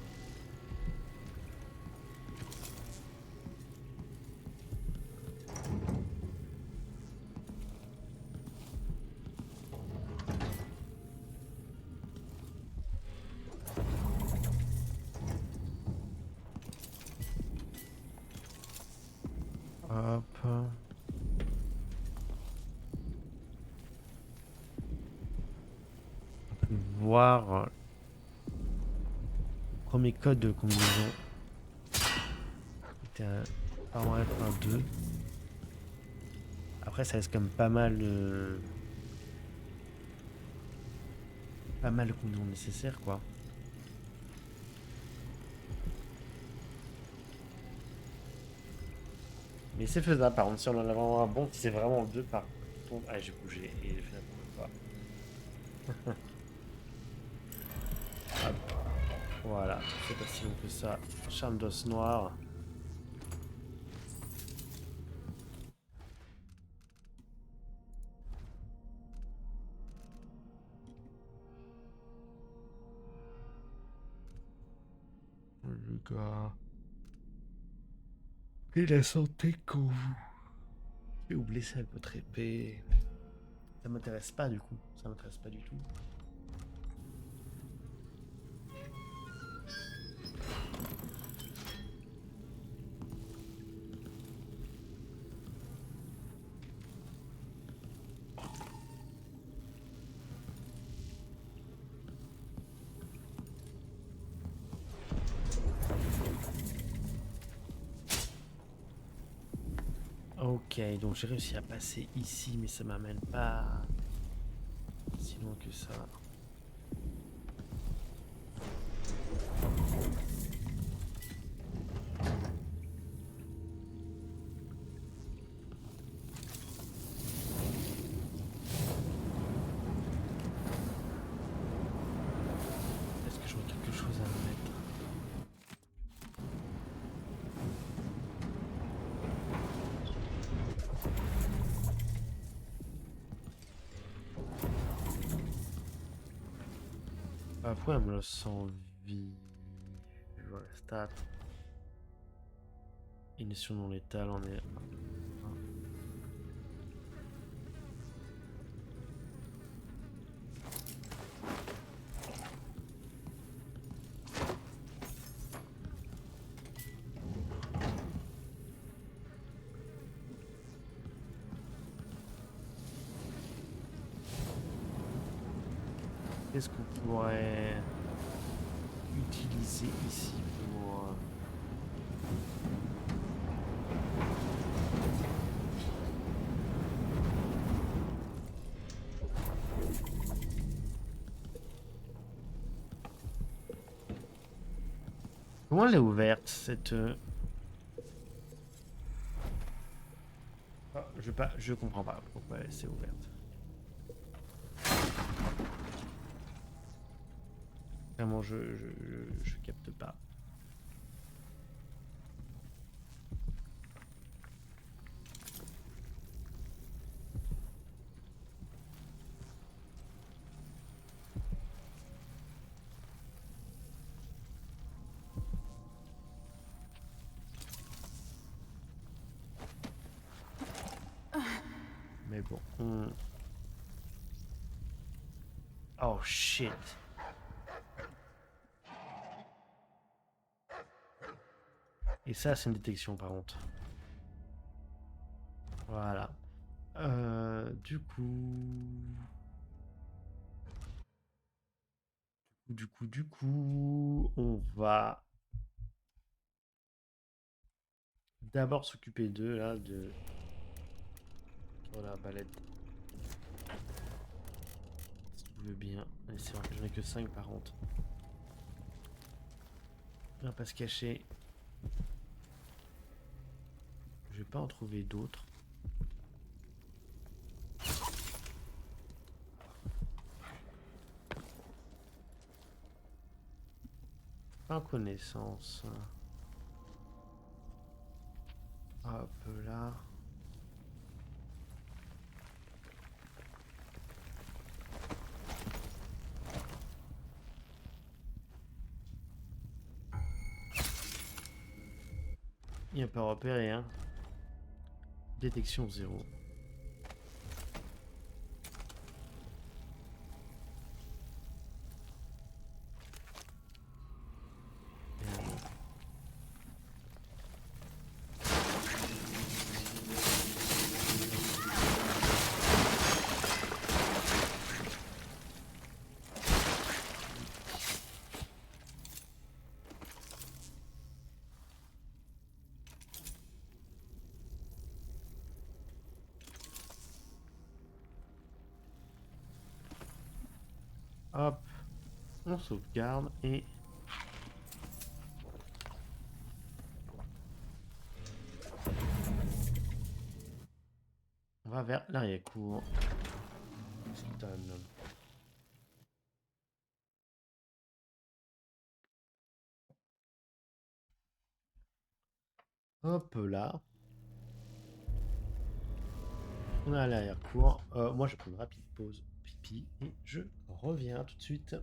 Hop. On peut voir le premier code de combinaison. C'était apparemment être un 2. Après ça laisse quand même pas mal de combinaisons nécessaires, quoi. Mais c'est faisable, par contre, si on en a vraiment un bon, c'est vraiment 2 par contre. Ah, j'ai bougé et j'ai fait n'importe quoi. Hop. Voilà, c'est pas si long que ça. Charme d'os noir. quoi. Et la santé quand vous... Ou blessé avec votre épée. Ça m'intéresse pas du coup. Ça m'intéresse pas du tout. Ok, donc j'ai réussi à passer ici, mais ça m'amène pas si loin que ça. Est-ce que j'aurais quelque chose à mettre? Pourquoi elle me le sans vie? Je vois les stats. Ignition non létale, on est... Qu'est-ce qu'on pourrait utiliser ici pour... Comment elle est ouverte cette... Ah, je comprends pas pourquoi elle s'est ouverte. Vraiment, je capte pas. Mais bon, Oh shit. Et ça, c'est une détection par contre. Voilà. Du coup, on va d'abord s'occuper d'eux là, de... Voilà, balette. Si tu veux bien. Allez, c'est vrai que j'en ai que 5 par contre. On va pas se cacher. Je vais pas en trouver d'autres. Pas en connaissance. Hop là. Il n'y a pas repéré, hein. Détection 0. Hop, on sauvegarde et on va vers l'arrière-cour. Hop là. On est à l'arrière-cour. Moi, je prends une rapide pause pipi et je reviens tout de suite.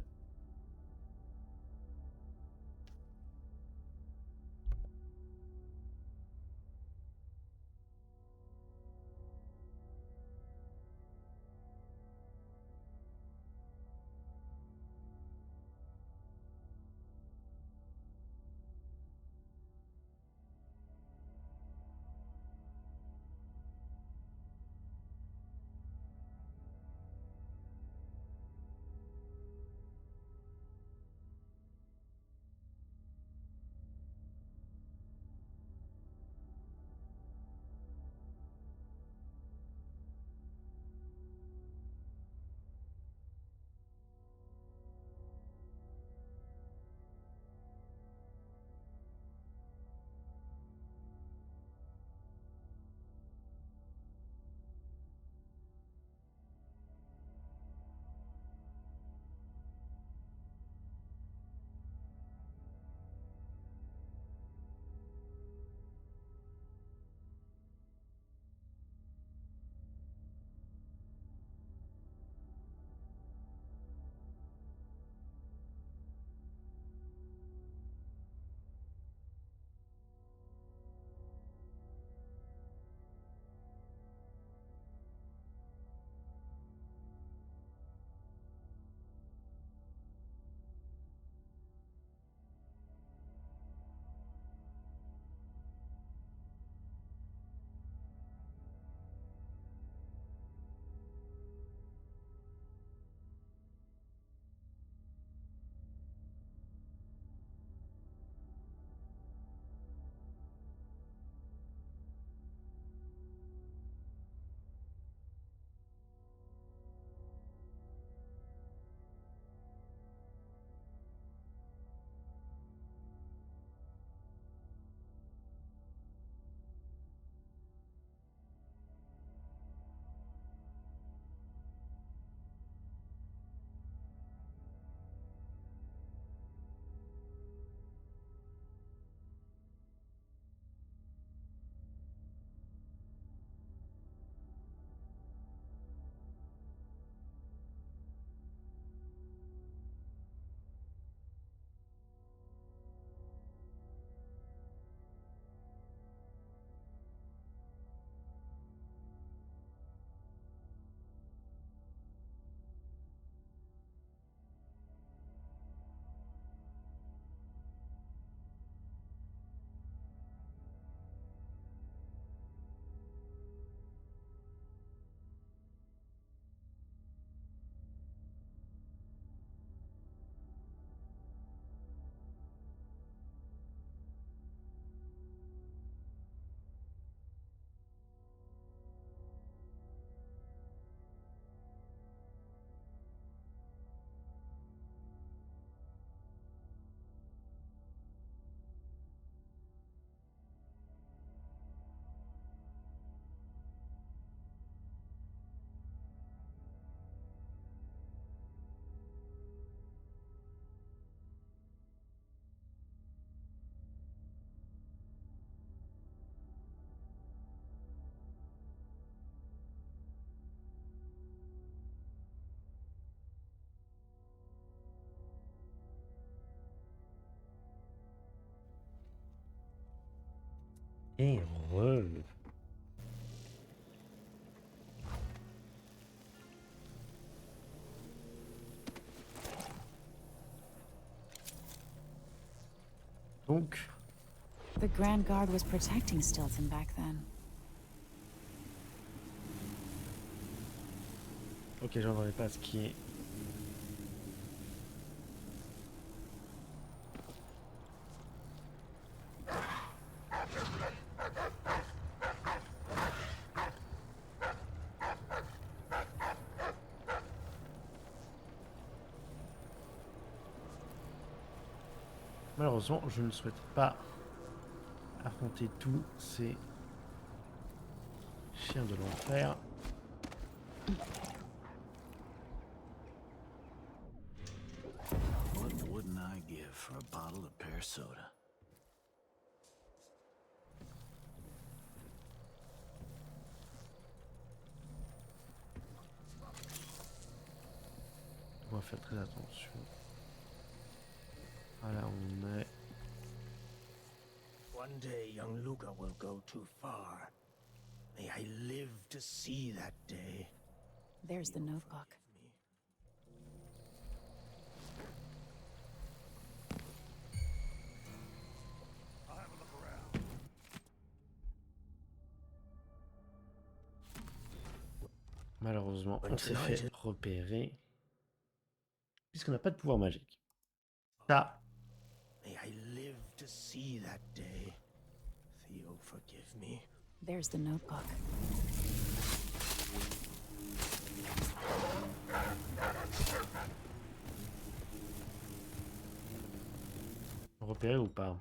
Et donc, The Grand Guard was protecting Stilton back then. ok, j'entendais pas ce qui est. Malheureusement, je ne souhaite pas affronter tous ces chiens de l'enfer. What wouldn't I give for a bottle of pear soda? On va faire très attention. Voilà, on est. One day, young Luca will go too far. May I live to see that day. There's the notebook. Malheureusement, on s'est fait repérer. Puisqu'on n'a pas de pouvoir magique. Ça. May I live to see that day. Theo, forgive me. There's the notebook. Repérer ou pas?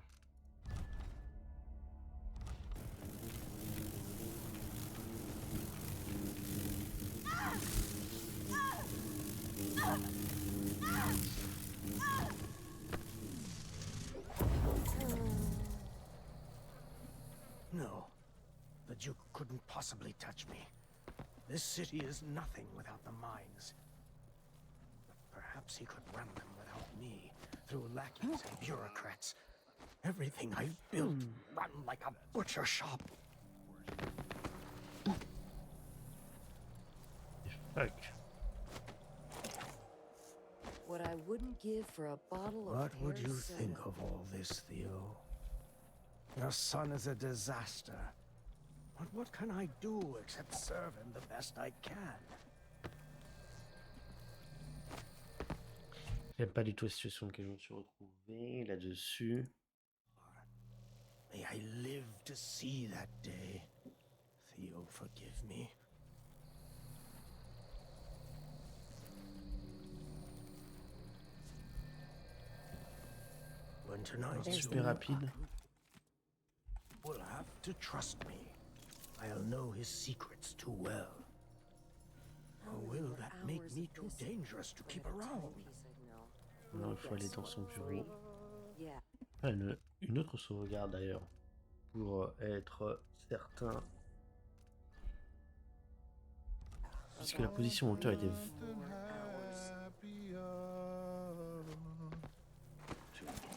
No. The Duke couldn't possibly touch me. This city is nothing without the mines. But perhaps he could run them without me, through lackeys and bureaucrats. Everything I've built run like a butcher shop. Fuck. What I wouldn't give for a bottle of What would pear you soda. think of all this, Theo? Your son is a disaster. But what can I do except serve him the best I can? J'aime pas du tout la situation dans laquelle je me suis retrouvé là-dessus. May I live to see that day. Theo, forgive me. When tonight's Super rapide. will have to trust me. I'll know his secrets too well. Or will that make me too dangerous to keep around? Non, il faut aller dans son bureau. Ah, une autre sauvegarde d'ailleurs. Pour être certain. Puisque la position hauteur était. 2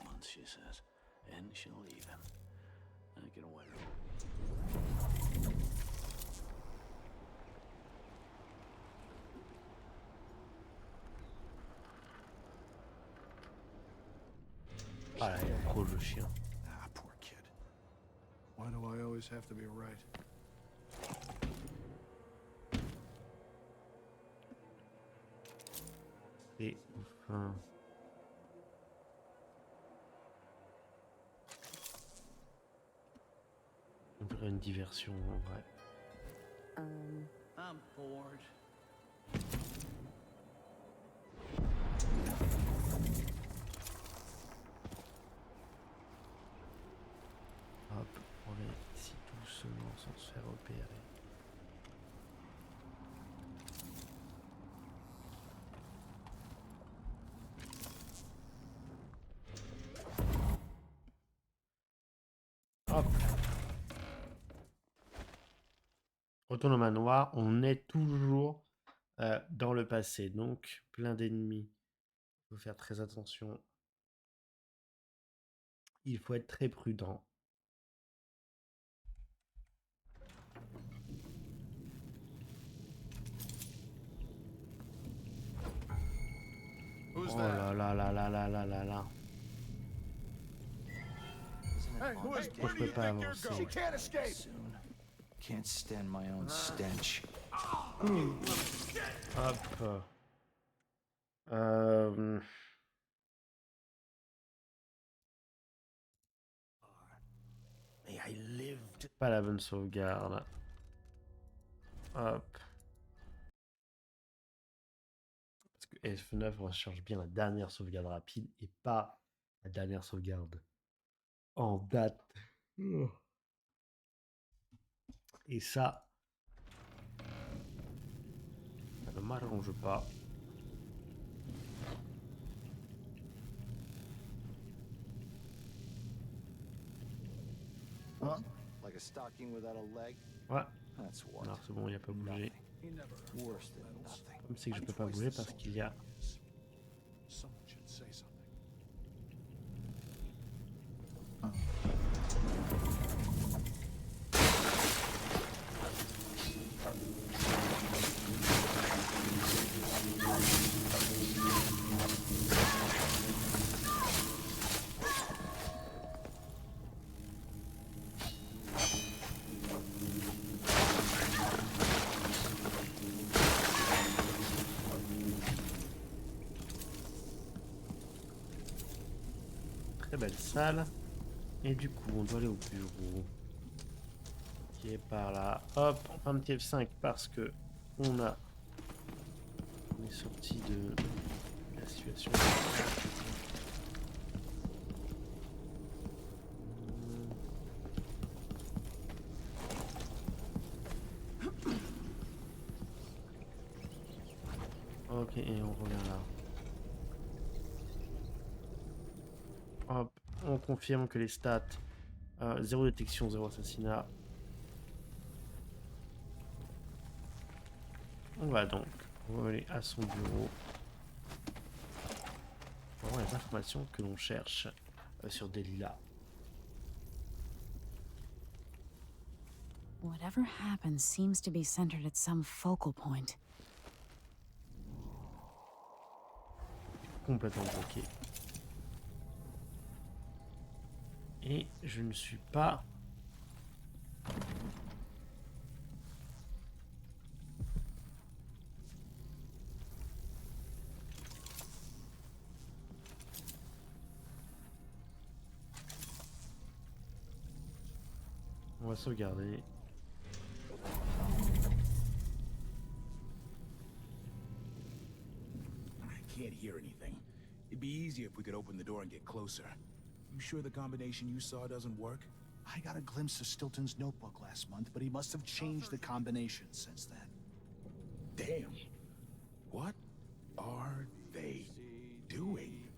months, she says. And she'll leave him. I can wait. Ah, il est trop le chien. Ah, poor kid. Why do I always have to be right? Et enfin. On dirait une diversion en vrai. I'm bored. Hop, on est ici doucement sans se faire repérer. Hop. Retourne au manoir, on est toujours dans le passé, donc plein d'ennemis. Il faut faire très attention. Il faut être très prudent. Oh là là là là là là là là. Pourquoi je peux pas avancer? She can't escape. Soon. Can't stand my own stench. Hop. Euh... Pas la bonne sauvegarde. Hop. Parce que F9 recherche bien la dernière sauvegarde rapide et pas la dernière sauvegarde en date. Et ça ne m'arrange pas. Huh? Like a stocking without a leg? Ouais. That's what. Alors c'est bon, il n'y a pas bougé. Worse than nothing. Comme c'est que je peux pas bouger parce qu'il y a... Someone should say something. Très belle salle. Et du coup, on doit aller au bureau. Qui est par là. Hop, un petit F5 parce que on est sorti de la situation. Ok, et on revient là. Hop, on confirme que les stats 0 détection, 0 assassinat. On va donc aller à son bureau pour avoir les informations que l'on cherche sur Delilah. Whatever happens seems to be centered at some focal point. Complètement bloqué. Et je ne suis pas... On va sauvegarder. I can't hear anything. It'd be easier if we could open the door and get closer. You sure the combination you saw doesn't work? I got a glimpse of Stilton's notebook last month, but he must have changed the combination since then. Damn. What are they doing?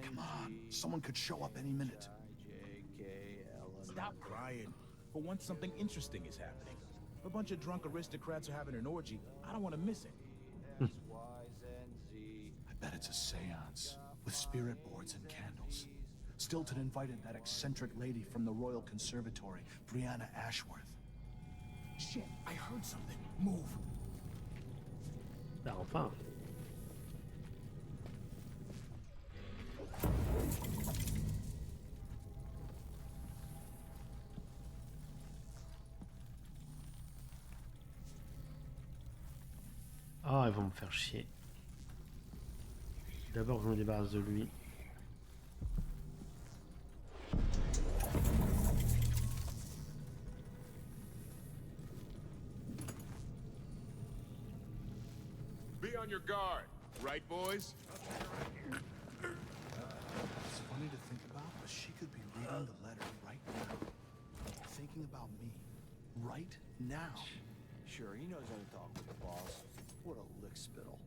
Come on, someone could show up any minute. Stop crying. For once, something interesting is happening. If a bunch of drunk aristocrats are having an orgy, I don't want to miss it. I bet it's a seance with spirit boards and candles. Stilton invited that eccentric lady from the Royal Conservatory, Brianna Ashworth. Shit, I heard something. Move. Bah enfin. Ah, ils vont me faire chier. D'abord, je me débarrasse de lui. Be on your guard, right, boys? It's funny to think about, but she could be reading the letter right now. Thinking about me. Right now. Sure, he knows how to talk with the boss. What a lick spittle.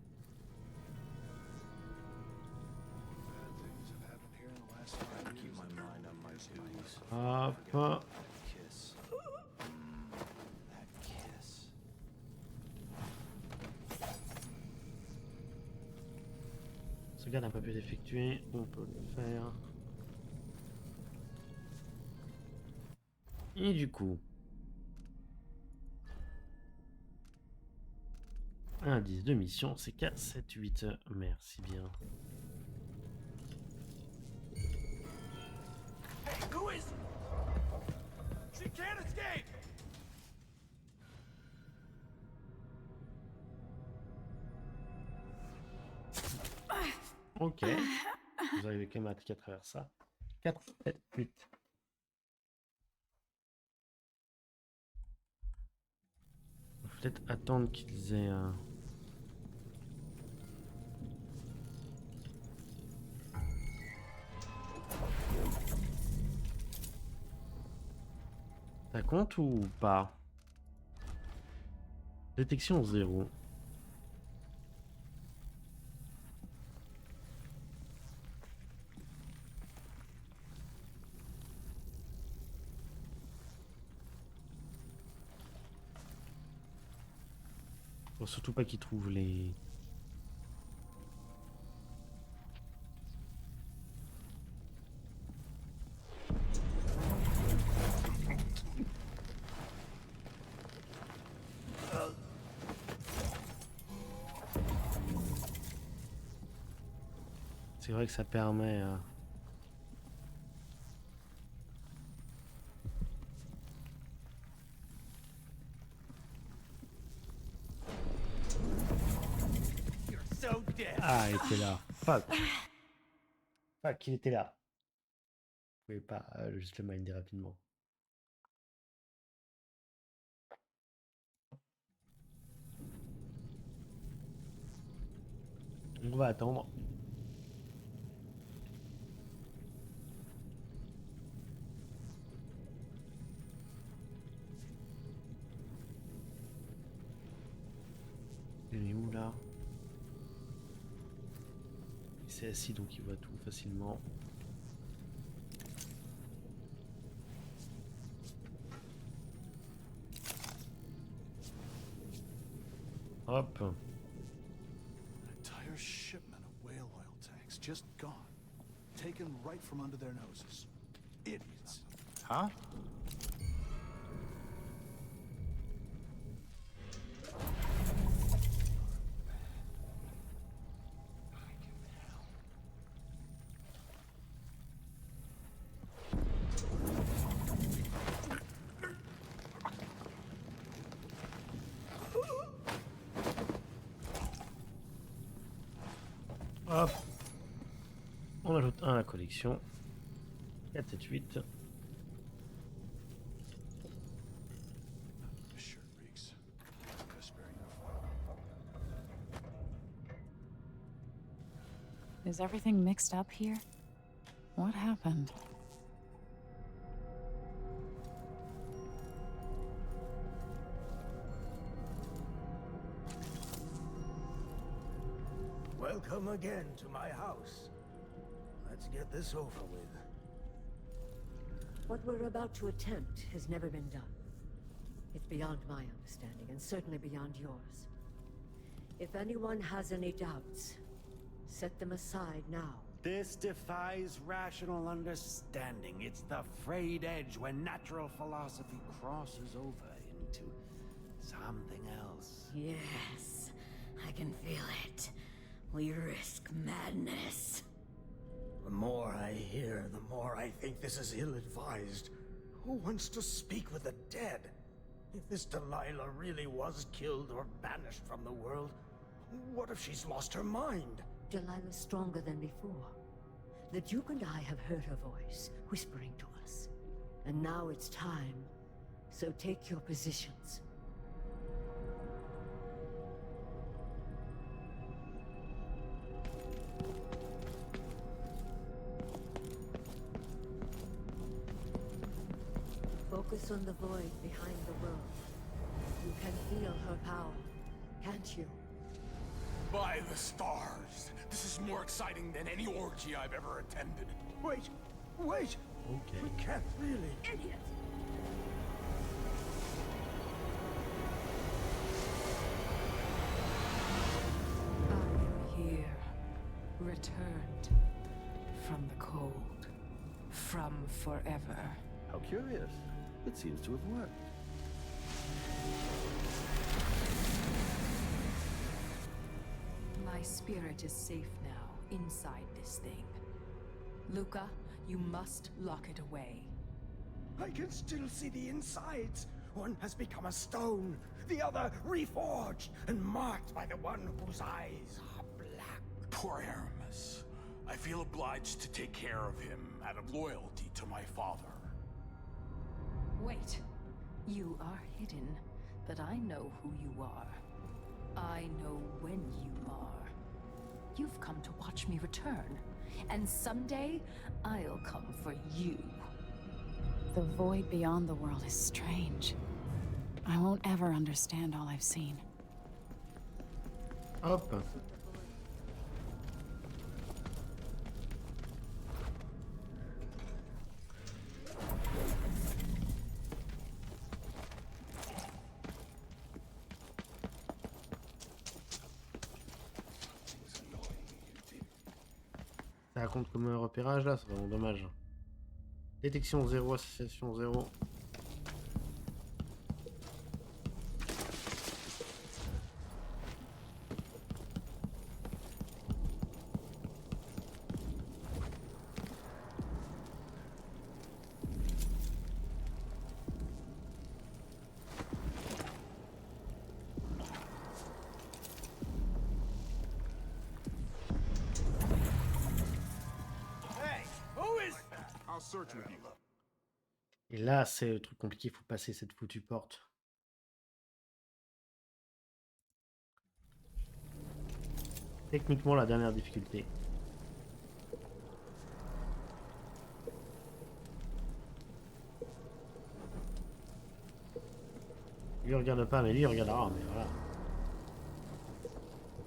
Bad things have happened here in the last 5 years. Keep my mind on my duties. Hop. That kiss. That kiss. Sauvegarde n'a pas pu être effectuée. On peut le faire. Et du coup... Indice de mission, c'est K78. Merci bien. Hey, who is... She can't escape! Ok. Vous arrivez quand même à attaquer à travers ça. 4, 7, 8. Faut peut-être attendre qu'ils aient un... Ça compte ou pas? Détection 0. Faut surtout pas qu'ils trouvent les... C'est vrai que ça permet... Ah, il était là. Fuck. Fuck, il était là. Vous pouvez pas juste le minder rapidement. On va attendre. Il est où là? Il s'est assis donc il voit tout facilement. Hop. An entire shipment of whale oil tanks just gone. Taken right from under their noses. Idiots. Huh? Hop. On ajoute un à la collection. 4, 7, 8. Is everything mixed up here? What happened? Welcome again to my house. Let's get this over with. What we're about to attempt has never been done. It's beyond my understanding, and certainly beyond yours. If anyone has any doubts, set them aside now. This defies rational understanding. It's the frayed edge when natural philosophy crosses over into something else. Yes, I can feel it. We risk madness. The more I hear, the more I think this is ill-advised. Who wants to speak with the dead? If this Delilah really was killed or banished from the world, what if she's lost her mind? Delilah's stronger than before. The Duke and I have heard her voice, whispering to us. And now it's time. So take your positions. Focus on the void behind the world. You can feel her power, can't you? By the stars! This is more exciting than any orgy I've ever attended. Wait! Wait! Okay. We can't really... Idiot! I'm here, returned from the cold, from forever. How curious. It seems to have worked. My spirit is safe now, inside this thing. Luca, you must lock it away. I can still see the insides. One has become a stone, the other reforged and marked by the one whose eyes are black. Poor Aramis. I feel obliged to take care of him out of loyalty to my father. Wait. You are hidden, but I know who you are. I know when you are. You've come to watch me return, and someday I'll come for you. The void beyond the world is strange. I won't ever understand all I've seen. Hop. Ça compte comme un repérage là, c'est vraiment dommage. Détection 0, association 0. Et là, c'est le truc compliqué, il faut passer cette foutue porte. Techniquement, la dernière difficulté. Lui regarde pas, mais lui il regardera, mais voilà.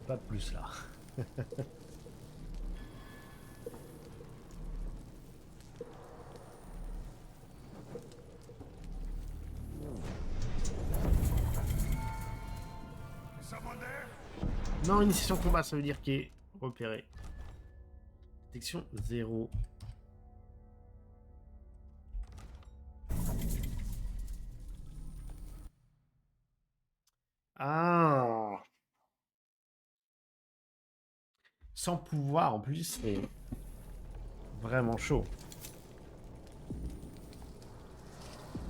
Pas plus là. Non, initiation combat, ça veut dire qu'il est repéré. Détection 0. Ah. Sans pouvoir en plus, c'est vraiment chaud.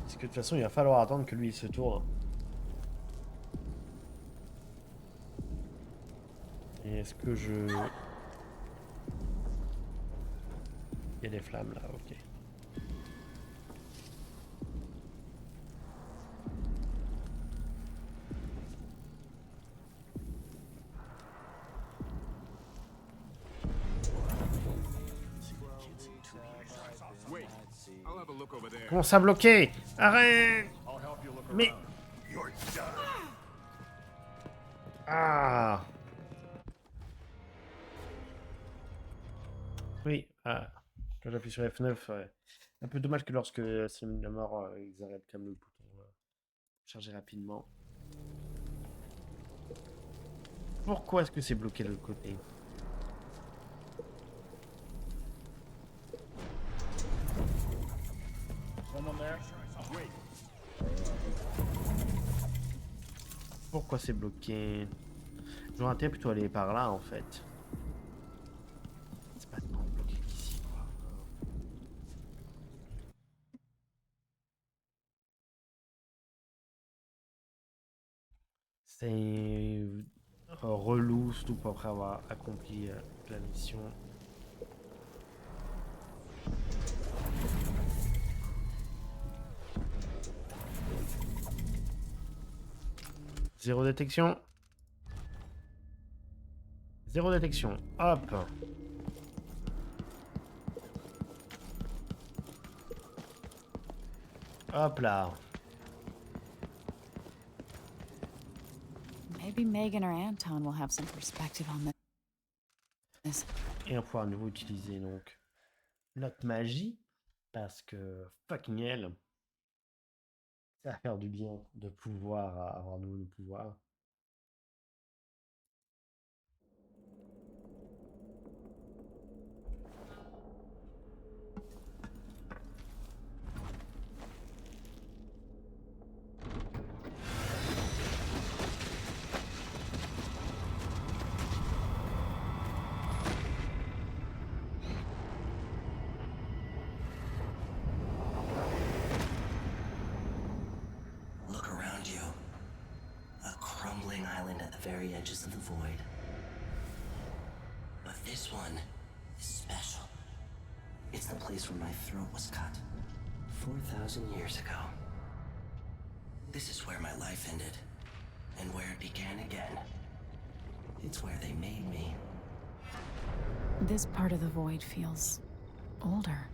Parce que de toute façon, il va falloir attendre que lui il se tourne. Et est-ce que je... Il y a des flammes là, ok. Comment ça bloqué? Arrête! Mais... Ah! Oui, quand j'appuie sur F9, ouais. Un peu dommage que lorsque c'est la mort, ils arrêtent comme le bouton charger rapidement. Pourquoi est-ce que c'est bloqué de l'autre côté? Pourquoi c'est bloqué? J'aurais intérêt plutôt aller par là en fait. C'est pas tant bloqué qu'ici quoi. C'est relou, surtout pour après avoir accompli la mission. Zéro détection. Zéro détection. Hop. Hop là. Maybe Megan or Anton will have some perspective on this. Et on va pouvoir nouveau utiliser donc notre magie parce que fucking hell. Ça va faire du bien de pouvoir avoir de nouveaux pouvoirs. edges of the void. But this one is special. It's the place where my throat was cut 4,000 years ago. This is where my life ended, and where it began again. It's where they made me. This part of the void feels older.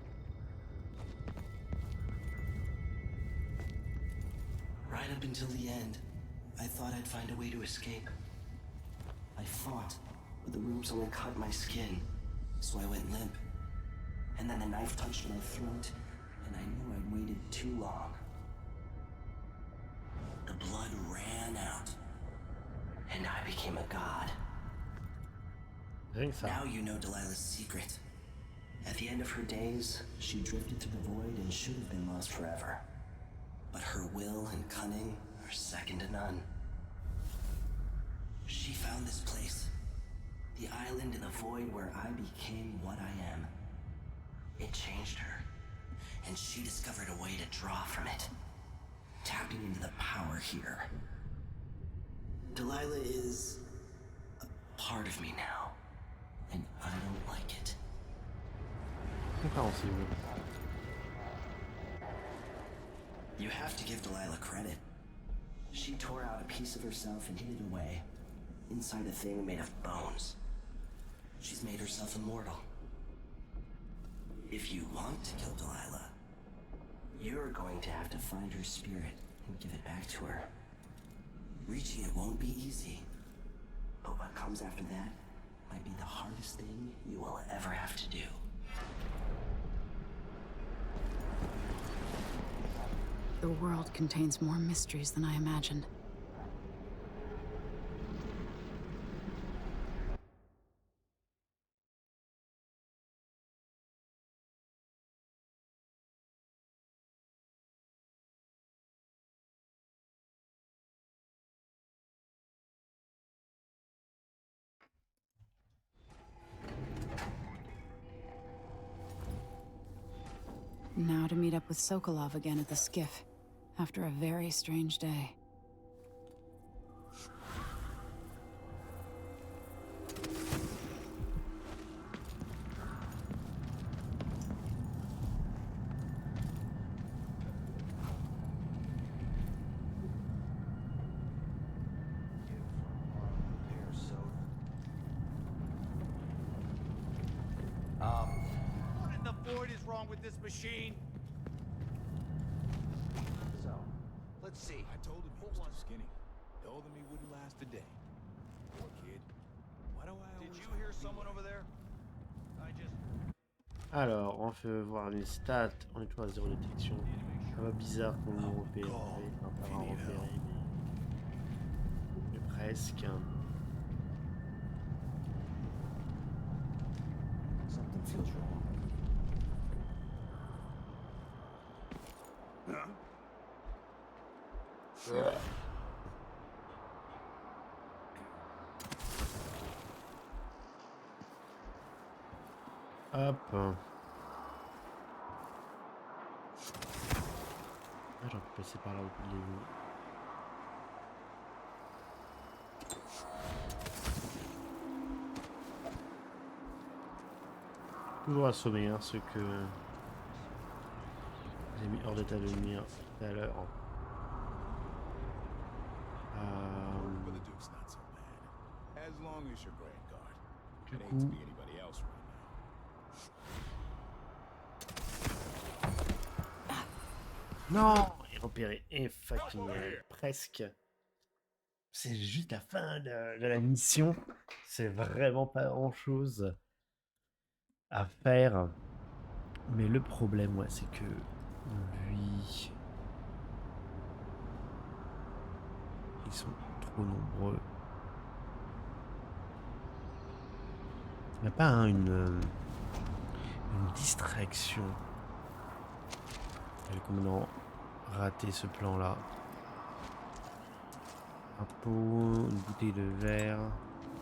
Right up until the end, I thought I'd find a way to escape. I fought, but the ropes only cut my skin, so I went limp. And then the knife touched my throat, and I knew I'd waited too long. The blood ran out, and I became a god. Now you know Delilah's secret. At the end of her days, she drifted through the void and should have been lost forever. But her will and cunning are second to none. She found this place, the island in the void where I became what I am. It changed her, and she discovered a way to draw from it, tapping into the power here. Delilah is a part of me now, and I don't like it. You have to give Delilah credit. She tore out a piece of herself and hid it away, inside a thing made of bones. She's made herself immortal. If you want to kill Delilah, you're going to have to find her spirit and give it back to her. Reaching it won't be easy, but what comes after that might be the hardest thing you will ever have to do. The world contains more mysteries than I imagined. Now to meet up with Sokolov again at the skiff, after a very strange day. What in the void is wrong with this machine? So, let's see. I told him he was too skinny. Told him he wouldn't last a day. Poor kid. Why do I always... Did you hear someone over there? I just... Alors, on peut voir les stats en étant à 0 détection. Ça va bizarre qu'on nous repère. Enfin, pas vraiment repéré, mais presque. Something feels wrong. Hop. Ah, j'aurais pu passer par là au bout de l'égout. Toujours assommer hein, ceux que j'ai mis hors d'état de nuire tout à l'heure. But the Duke's not so bad. As long as you're Grand Guard. Du It ain't to coup, be anybody else right non, et repéré et fucking presque. C'est juste la fin de la mission. C'est vraiment pas grand chose à faire. Mais le problème, ouais, c'est que lui, ils sont trop nombreux. Il n'y a pas hein, une distraction. Le commandant raté ce plan-là. Un pot, une bouteille de verre.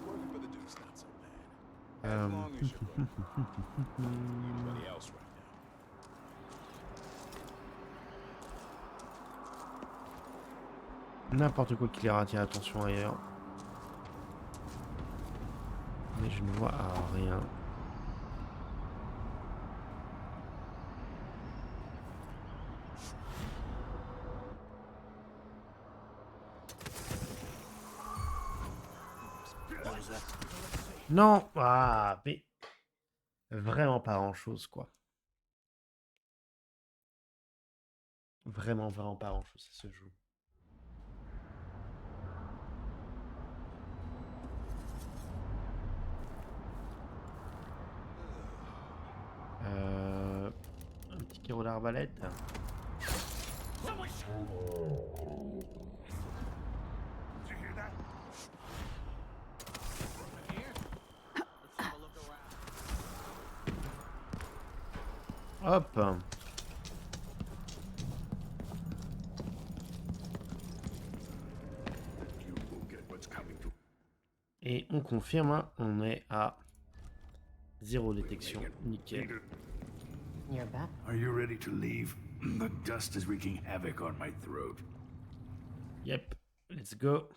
Working for the Duke's not so bad. As long as you're Grand Guard. Anybody else right now. N'importe quoi qui leur attire l'attention ailleurs. Je ne vois rien. Non! Ah, mais vraiment pas grand-chose, quoi. Vraiment pas grand-chose, ça se joue. Un petit carreau d'arbalète. Hop. Et on confirme, hein, on est à 0 détection. Nickel. You're back. Are you ready to leave? The dust is wreaking havoc on my throat. Yep. Let's go.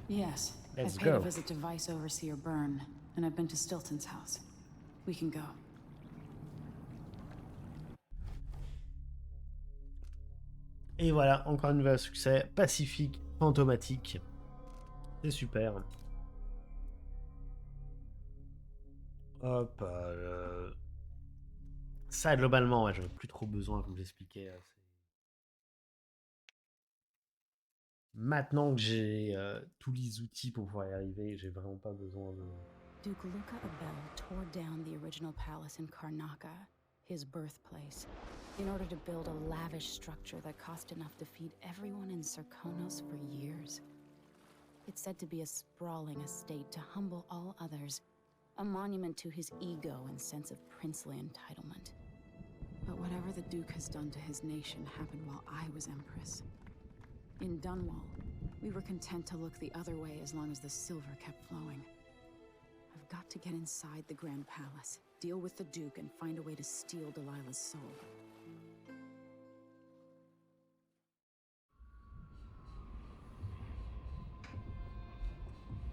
Yes. Let's I paid a go. visit to Vice Overseer Byrne, and I've been to Stilton's house. We can go. Et voilà, encore un nouvel succès. Pacifique, fantomatique. C'est super. Hop. Ça, globalement, ouais, j'avais plus trop besoin, comme j'expliquais. Maintenant que j'ai tous les outils pour pouvoir y arriver, j'ai vraiment pas besoin de... Duke Luca Abel tore down the original palace in Karnaca, his birthplace, in order to build a lavish structure that cost enough to feed everyone in Serkonos for years. It's said to be a sprawling estate to humble all others, a monument to his ego and sense of princely entitlement. But whatever the Duke has done to his nation happened while I was Empress. In Dunwall, we were content to look the other way as long as the silver kept flowing. I've got to get inside the Grand Palace, deal with the Duke, and find a way to steal Delilah's soul.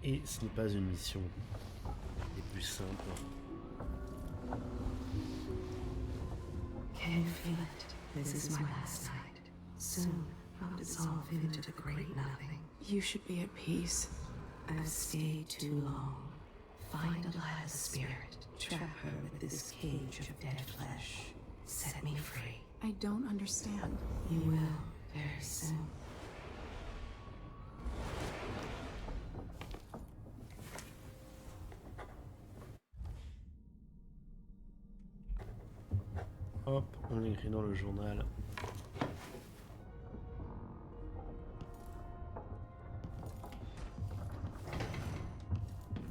Et ce n'est pas une mission des plus simples. Can you feel it? This is my last night. Soon, I'll dissolve into the great nothing. You should be at peace. I've stayed too long. Find Delilah's spirit. Trap her with this cage of dead flesh. Set me free. I don't understand. You will, very soon. Hop, on écrit dans le journal.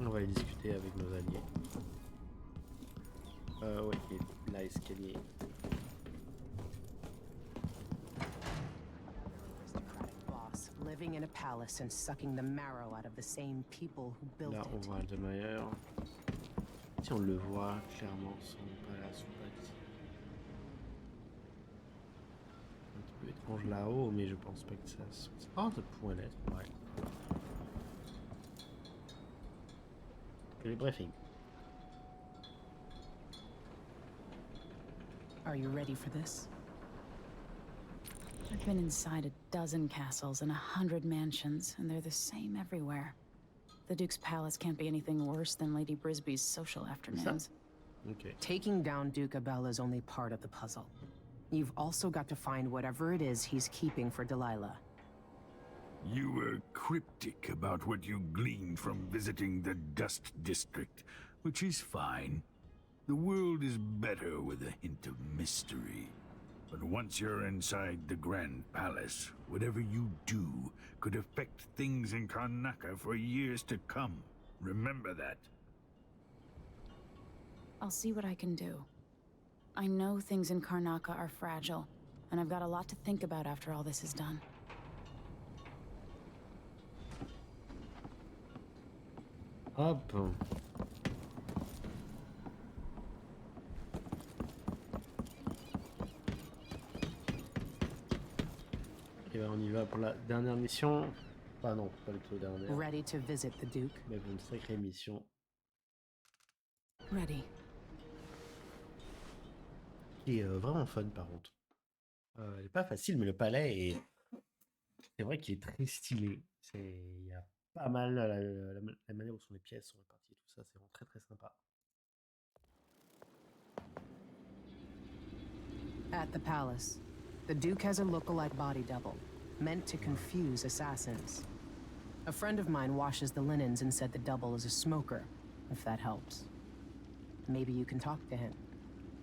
On va aller discuter avec nos alliés. Ouais, là, escalier. Boss, living in a palace and sucking the marrow out of the same people who built Là, on it. voit Aldemeyer. Si on le voit clairement, son palace ou pas ici. Un petit peu étrange là-haut, mais je pense pas que ça. Oh, ça pourrait l'être, ouais. Que les briefings. Are you ready for this? I've been inside a dozen castles and 100 mansions, and they're the same everywhere. The Duke's palace can't be anything worse than Lady Brisby's social afternoons. Okay. Taking down Duke Abel is only part of the puzzle. You've also got to find whatever it is he's keeping for Delilah. You were cryptic about what you gleaned from visiting the Dust District, which is fine. The world is better with a hint of mystery. But once you're inside the Grand Palace, whatever you do could affect things in Karnaca for years to come. Remember that. I'll see what I can do. I know things in Karnaca are fragile, and I've got a lot to think about after all this is done. Hop. Et ben on y va pour la dernière mission. Enfin non, pas le tout dernière. Ready to visit the Duke? Mais pour une sacrée mission. Ready. Qui est vraiment fun par contre. Elle est pas facile, mais le palais est. C'est vrai qu'il est très stylé. Il y a pas mal la manière où sont les pièces sont réparties, tout ça, c'est vraiment très très sympa. At the palace, the Duke has a look-alike body double, meant to confuse assassins. A friend of mine washes the linens and said the double is a smoker, if that helps. Maybe you can talk to him.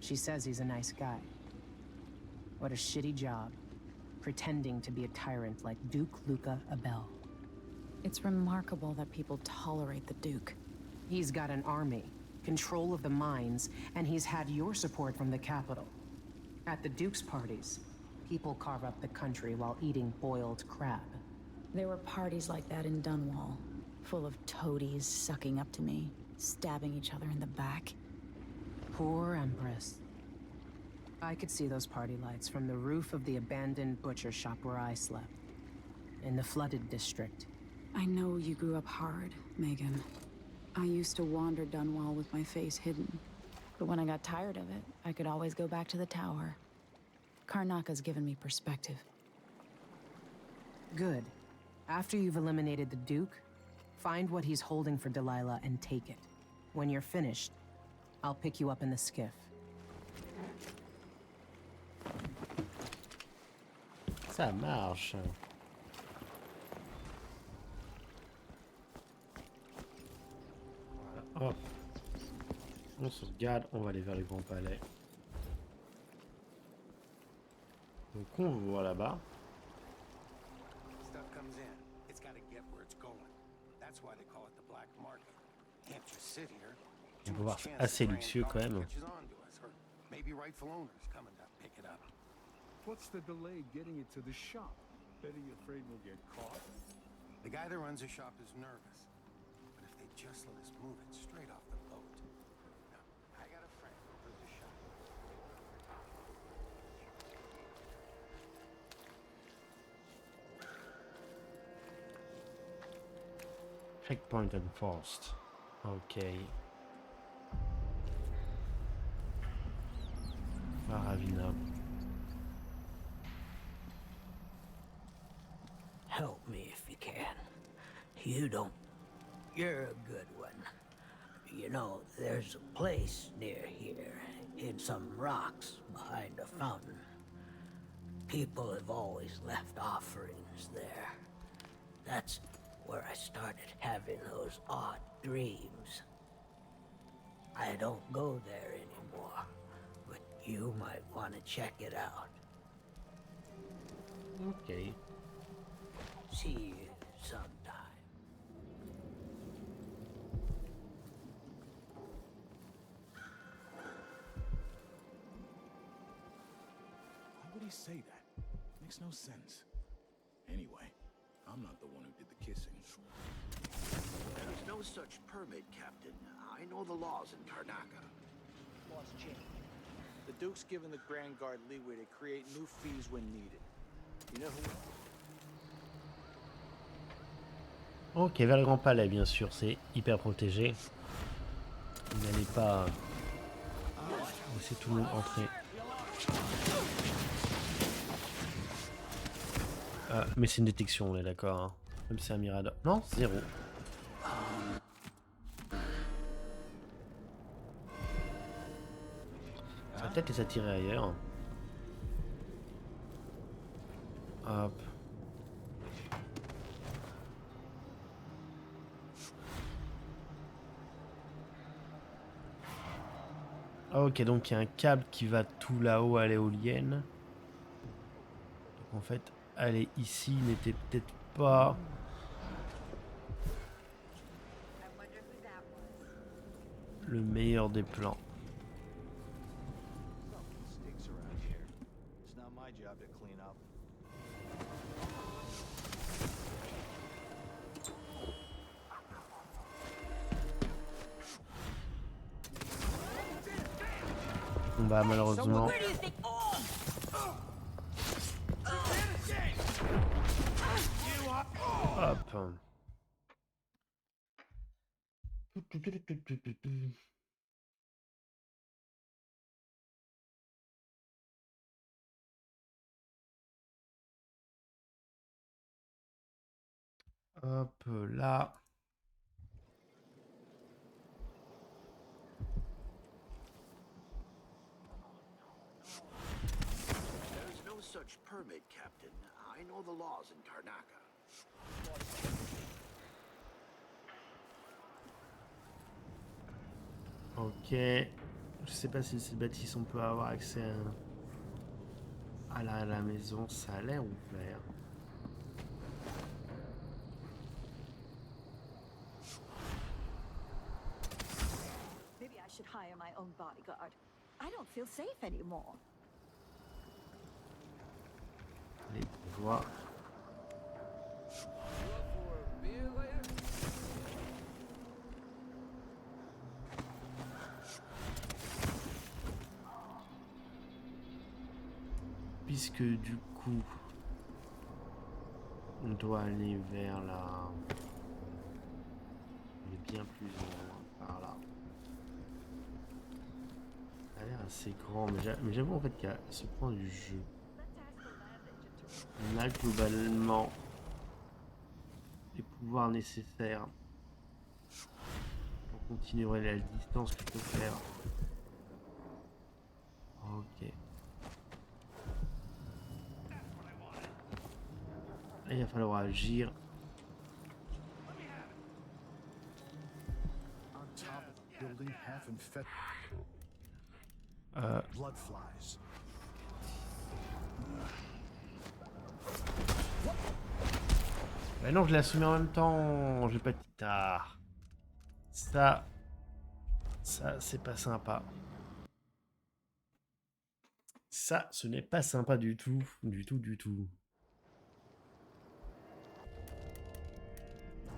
She says he's a nice guy. What a shitty job, pretending to be a tyrant like Duke Luca Abel. It's remarkable that people tolerate the Duke. He's got an army, control of the mines, and he's had your support from the capital. At the Duke's parties, people carve up the country while eating boiled crab. There were parties like that in Dunwall, full of toadies sucking up to me, stabbing each other in the back. Poor Empress. I could see those party lights from the roof of the abandoned butcher shop where I slept, in the flooded district. I know you grew up hard, Megan. I used to wander Dunwall with my face hidden. But when I got tired of it, I could always go back to the tower. Karnaka's given me perspective. Good. After you've eliminated the Duke, find what he's holding for Delilah and take it. When you're finished, I'll pick you up in the skiff. Ça marche. Voilà, hop. On se regarde, on va aller vers le grand palais. Donc on voit là-bas. Stuff comes in. It's got to get where it's going. That's why they call it the black market. Can't just sit here. On peut voir, c'est assez luxueux quand même. Maybe rightful owners coming to pick it up. What's the delay getting it to the shop? Betty afraid we'll get caught? The guy that runs the shop is nervous. But if they just let us move it straight off the boat. Now, I got a friend who runs the shop. Checkpoint enforced. Ok. Ravina. Help me if you can. You don't. You're a good one. You know, there's a place near here, in some rocks behind a fountain. People have always left offerings there. That's where I started having those odd dreams. I don't go there anymore, but you might want to check it out. Okay. See you sometime. Why would he say that? Makes no sense. Anyway, I'm not the one who did the kissing. There's no such permit, Captain. I know the laws in Karnaka. Laws change. The Duke's given the Grand Guard leeway to create new fees when needed. You know who... Ok, vers le Grand Palais, bien sûr, c'est hyper protégé. Vous n'allez pas laisser tout le monde entrer. Mais c'est une détection, on est d'accord. Hein. Même si c'est un Mirador. Non, 0. On va peut-être les attirer ailleurs. Hop. Ok, donc il y a un câble qui va tout là-haut à l'éolienne. Donc en fait, aller ici n'était peut-être pas... le meilleur des plans. Stinks around here. It's not my job to clean up. Bah malheureusement. Hop. Hop là. There's no such permit, Captain. I know the laws in Karnaka. Ok. Je sais pas si cette bâtisse on peut avoir accès à la maison. Ça a l'air ouvert. Maybe I should hire my own bodyguard. I don't feel safe anymore. Les bourgeois. Puisque du coup, on doit aller vers la... On est bien plus loin par là. Ça a l'air assez grand, mais j'avoue en fait qu'à ce point du jeu, on a globalement les pouvoirs nécessaires pour continuer la distance que je peux faire. Ok. Là, il va falloir agir. On top of a building half infested. Blood flies. Bah non, je l'ai assommé en même temps. J'ai pas de guitare. Ça, c'est pas sympa. Ça, ce n'est pas sympa du tout. Du tout, du tout. On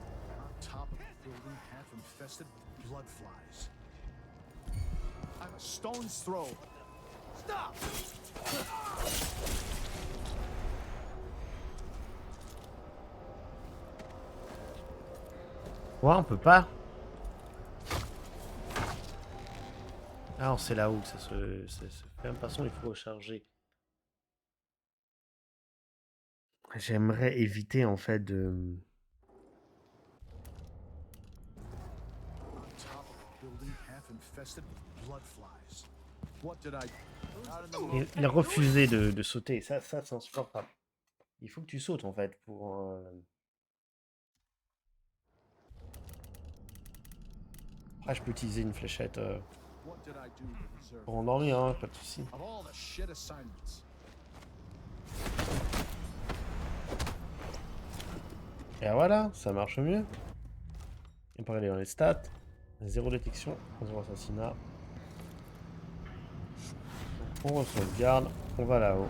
top of a building half infested with blood flies. I'm a stone's throw. Stop! Ouais, on peut pas. Ah, c'est là-haut que ça se fait. De toute façon, il faut recharger. J'aimerais éviter en fait de... On top of a building half infested with blood flies. What did I... Il a refusé de sauter. Ça c'est insupportable. Il faut que tu sautes en fait pour... Ah, je peux utiliser une fléchette pour endormir, hein, pas de soucis. Of all the shit assignments. Et voilà, ça marche mieux. On peut aller dans les stats. 0 détection, 0 assassinat. On sauvegarde, on va là-haut.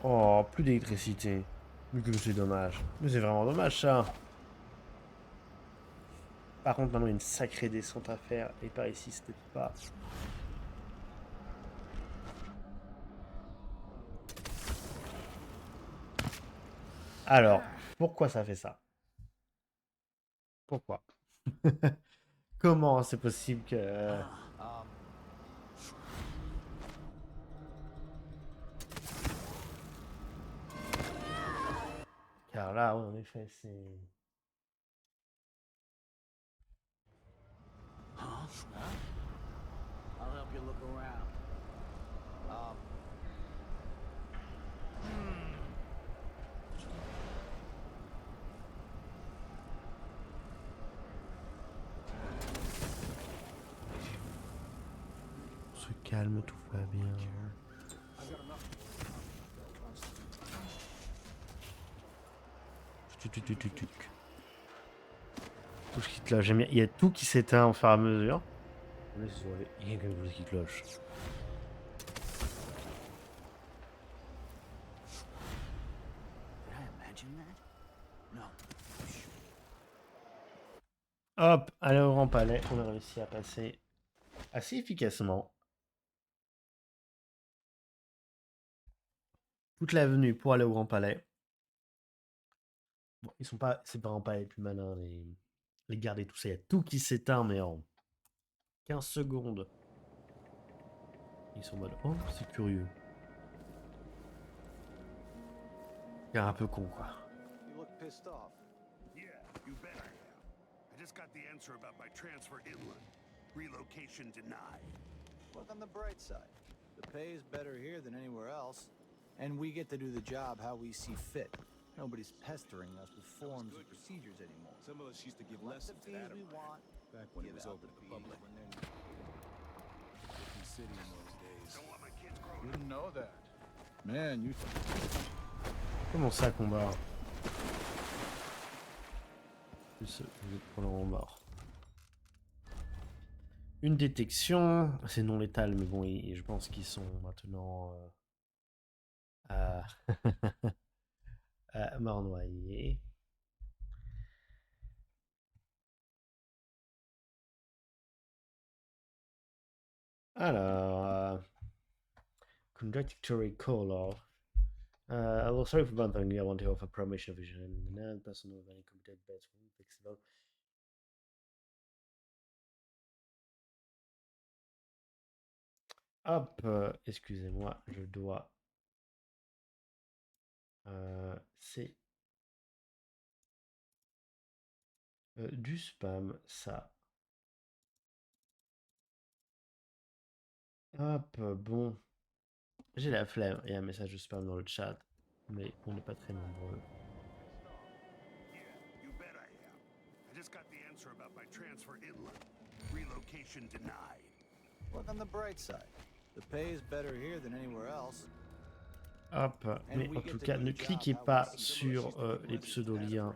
Oh, plus d'électricité. Mais que c'est dommage. Mais c'est vraiment dommage ça. Par contre, maintenant, il y a une sacrée descente à faire. Et par ici, c'était pas... Alors, pourquoi ça fait ça? Pourquoi? Comment c'est possible que... Car là, oui, en effet, c'est... Huh? I'll help you look around. On se calme, tout va bien. Tout ce qui cloche, j'aime bien. Il y a tout qui s'éteint au fur et à mesure. Il y a quelque chose qui cloche. Did I imagine that? No. Hop, allez au Grand Palais. On a réussi à passer assez efficacement. Toute l'avenue pour aller au Grand Palais. Bon, ils sont pas... C'est pas Grand Palais les plus malins, les gardes et tout ça. Il y a tout qui s'éteint, mais en 15 secondes. Ils sont en mode, oh, c'est curieux. Il est un peu con, quoi. You look pissed off. Yeah, you bet I am. I just got the answer about my transfer inland. Relocation denied. Look on the bright side. The pay is better here than anywhere else. And we get to do the job how we see fit. Nobody's pestering us with forms and procedures anymore. Some of us used to give Let the lessons fees at we Adam. want. Back when it Give was out open to the fees public. when they're Different city in those days. Don't want my kids growing Didn't know that. Man, you... Comment ça, combat? Plus, vous êtes probablement mort. Une détection, c'est non létal, mais bon, je pense qu'ils sont maintenant à, à mort noyée. Alors, contradictory color. Although sorry for bothering you, I want to offer permission of vision and an person with any competent best flexible. Hop, excusez-moi, je dois. C'est du spam, ça. Hop, bon. J'ai la flemme. Il y a un message de spam dans le chat, mais on n'est pas très nombreux. You bet I am. I just got the answer about my transfer inland. Relocation denied. Look on the bright side. The pay is better here than anywhere else. Hop, mais en tout cas, ne cliquez pas sur les pseudo-liens.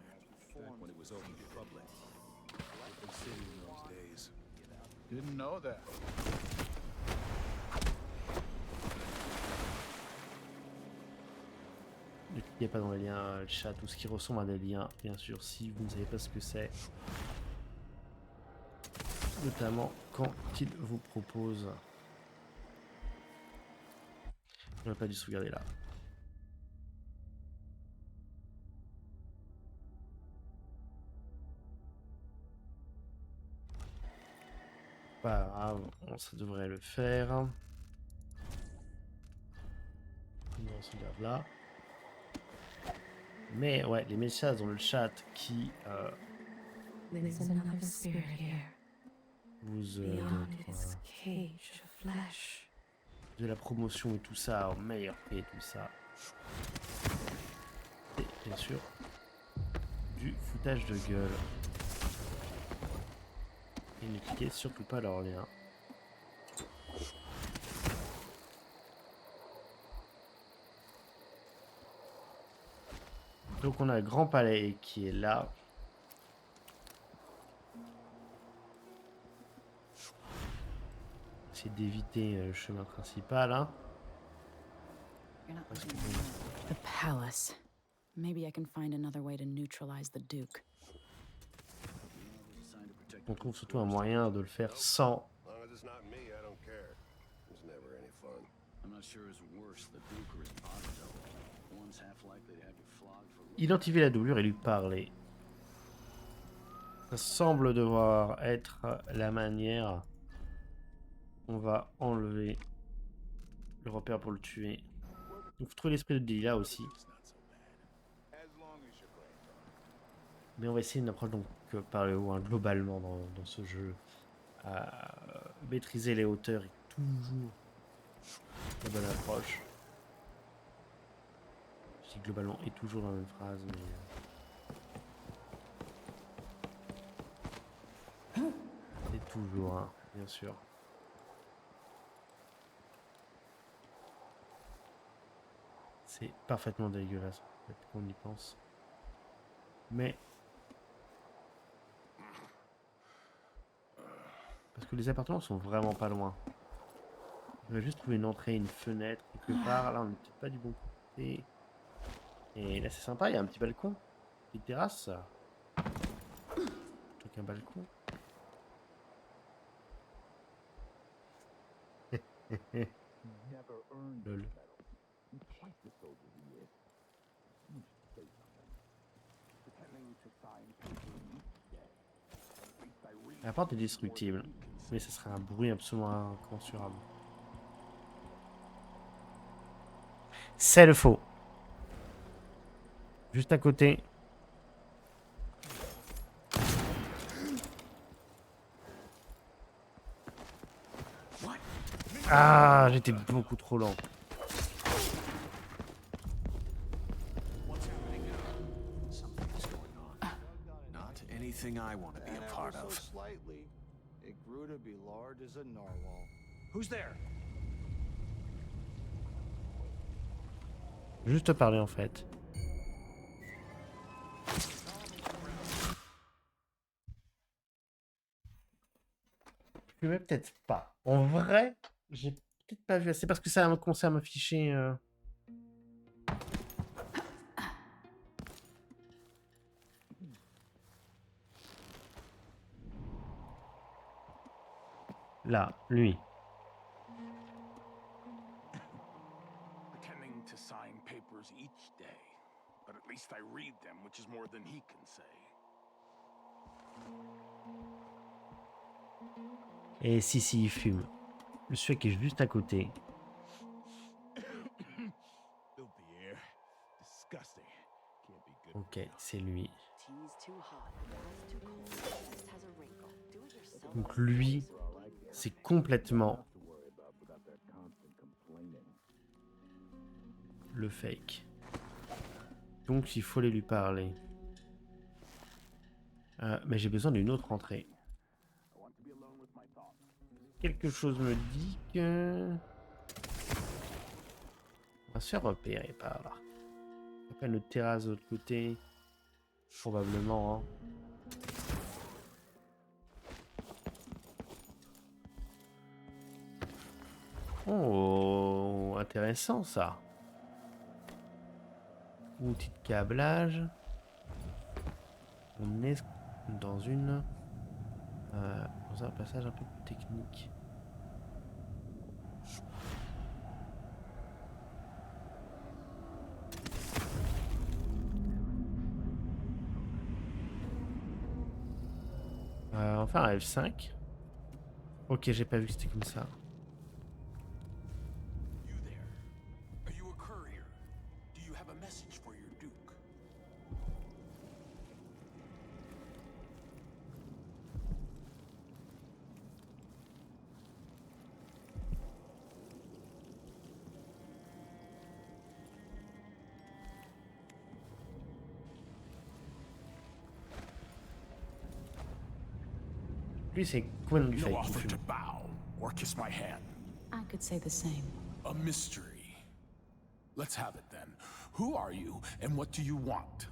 Back when it was open to the public. Different city in those days. Didn't know that. Ne cliquez pas dans les liens chat, tout ce qui ressemble à des liens, bien sûr, si vous ne savez pas ce que c'est. Notamment quand il vous propose. Je n'aurais pas dû sauvegarder là. Pas grave, ça devrait le faire. On se regarde là. Mais ouais, les messages dans le chat qui vous de la promotion et tout ça, au meilleur prix et tout ça. Et bien sûr, du foutage de gueule. Et ne cliquez surtout pas leur lien. Donc on a le Grand Palais qui est là. C'est d'éviter le chemin principal. Hein. The palace. Maybe I can find another way to neutralize the Duke. On trouve surtout un moyen de le faire sans. Identifier la doublure et lui parler. Ça semble devoir être la manière. On va enlever le repère pour le tuer. Il faut trouver l'esprit de Delilah aussi. Mais on va essayer une approche donc par le haut, hein, globalement dans ce jeu. Maîtriser les hauteurs est toujours la bonne approche. Je dis globalement est toujours la même phrase, mais c'est toujours, hein, bien sûr. C'est parfaitement dégueulasse en fait, quand on y pense. Mais parce que les appartements sont vraiment pas loin. On va juste trouver une entrée, une fenêtre quelque part. Là, on n'est peut-être pas du bon côté. Et là, c'est sympa. Il y a un petit balcon, une terrasse. Plutôt qu'un balcon. Lol. La porte est destructible, mais ce serait un bruit absolument incommensurable. C'est le faux. Juste à côté. Ah, j'étais beaucoup trop lent. Not anything I want to be a part of. Slightly, it grew to be large as a narwhal. Who's there? Juste parler en fait. Je vais peut-être pas. En vrai, j'ai peut-être pas vu assez parce que ça a commencé à m'afficher. Là, lui. Pretending to sign papers each day, but at least I read them, which is more than he can say. Et si, il fume. Le suec est juste à côté. Ok, c'est lui. Donc lui, c'est complètement le fake. Donc il faut aller lui parler. Mais j'ai besoin d'une autre entrée. Quelque chose me dit que... On va se faire repérer par là. Après notre terrasse de l'autre côté. Probablement, hein. Oh, intéressant ça. Outil de câblage. On est dans dans un passage un peu plus technique. On va faire un F5. Ok, j'ai pas vu que c'était comme ça. Are you a courier? Do you have a message for your Duke? Lui, c'est complètement du No fake. offer to bow or kiss my hand. I could say the same. A mystery. Let's have it then. Who are you and what do you want?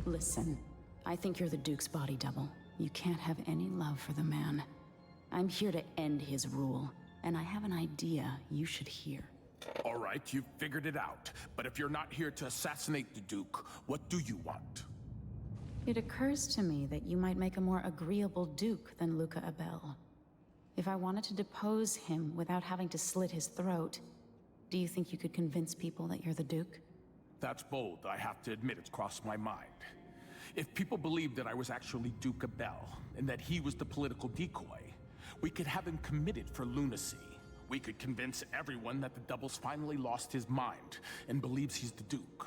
Listen, I think you're the Duke's body double. You can't have any love for the man. I'm here to end his rule, and I have an idea you should hear. All right, you've figured it out. But if you're not here to assassinate the Duke, what do you want? It occurs to me that you might make a more agreeable Duke than Luca Abel. If I wanted to depose him without having to slit his throat, do you think you could convince people that you're the Duke? That's bold. I have to admit it's crossed my mind. If people believed that I was actually Duke Abel, and that he was the political decoy, we could have him committed for lunacy. We could convince everyone that the Double's finally lost his mind, and believes he's the Duke.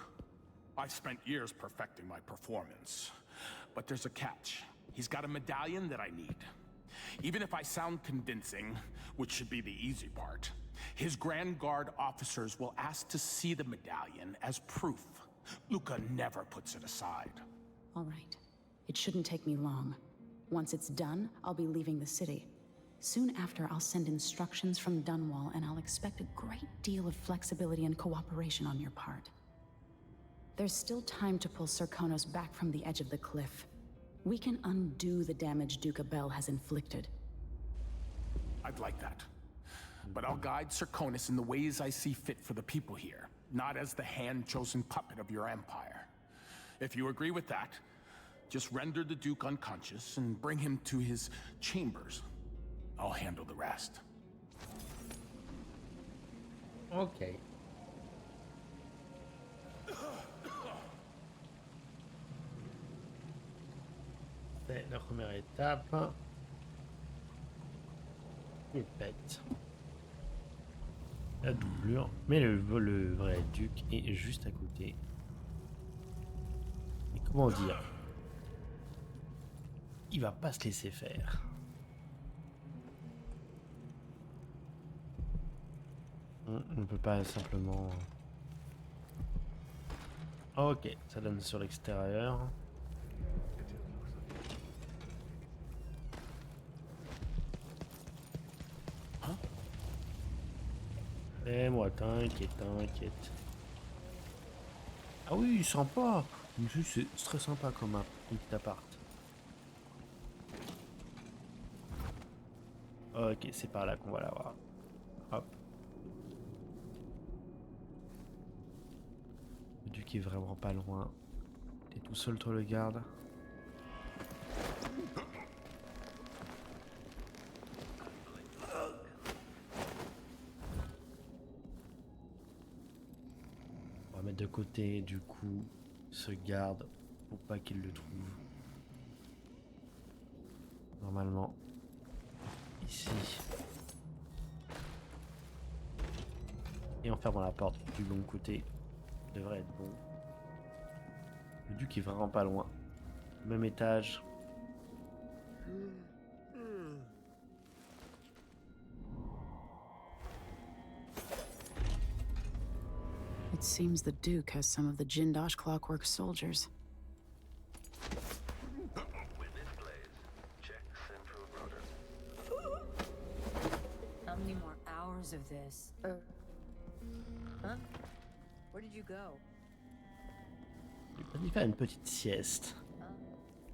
I've spent years perfecting my performance. But there's a catch. He's got a medallion that I need. Even if I sound convincing, which should be the easy part, his Grand Guard officers will ask to see the medallion as proof. Luca never puts it aside. All right. It shouldn't take me long. Once it's done, I'll be leaving the city. Soon after, I'll send instructions from Dunwall, and I'll expect a great deal of flexibility and cooperation on your part. There's still time to pull Serkonos back from the edge of the cliff. We can undo the damage Duke Abel has inflicted. I'd like that. But I'll guide Serkonos in the ways I see fit for the people here, not as the hand-chosen puppet of your empire. If you agree with that, just render the Duke unconscious and bring him to his chambers. I'll handle the rest. Ok. C'est la première étape. Il pète. La doublure. Mais le vrai duc est juste à côté. Et comment dire? Il va pas se laisser faire. On ne peut pas simplement... Ok, ça donne sur l'extérieur. Et moi, t'inquiète, t'inquiète. Ah oui, sympa. C'est très sympa comme un petit appart. Ok, c'est par là qu'on va l'avoir. Hop. Le duc est vraiment pas loin. T'es tout seul, toi, le garde. On va mettre de côté, du coup, ce garde pour pas qu'il le trouve. Normalement, ici. Et en fermant la porte du bon côté, devrait être bon. Le duc est vraiment pas loin. Même étage. It seems the Duke has some of the Jindosh Clockwork soldiers. How many more hours of this? Huh? Where did you go? Il va faire une petite sieste.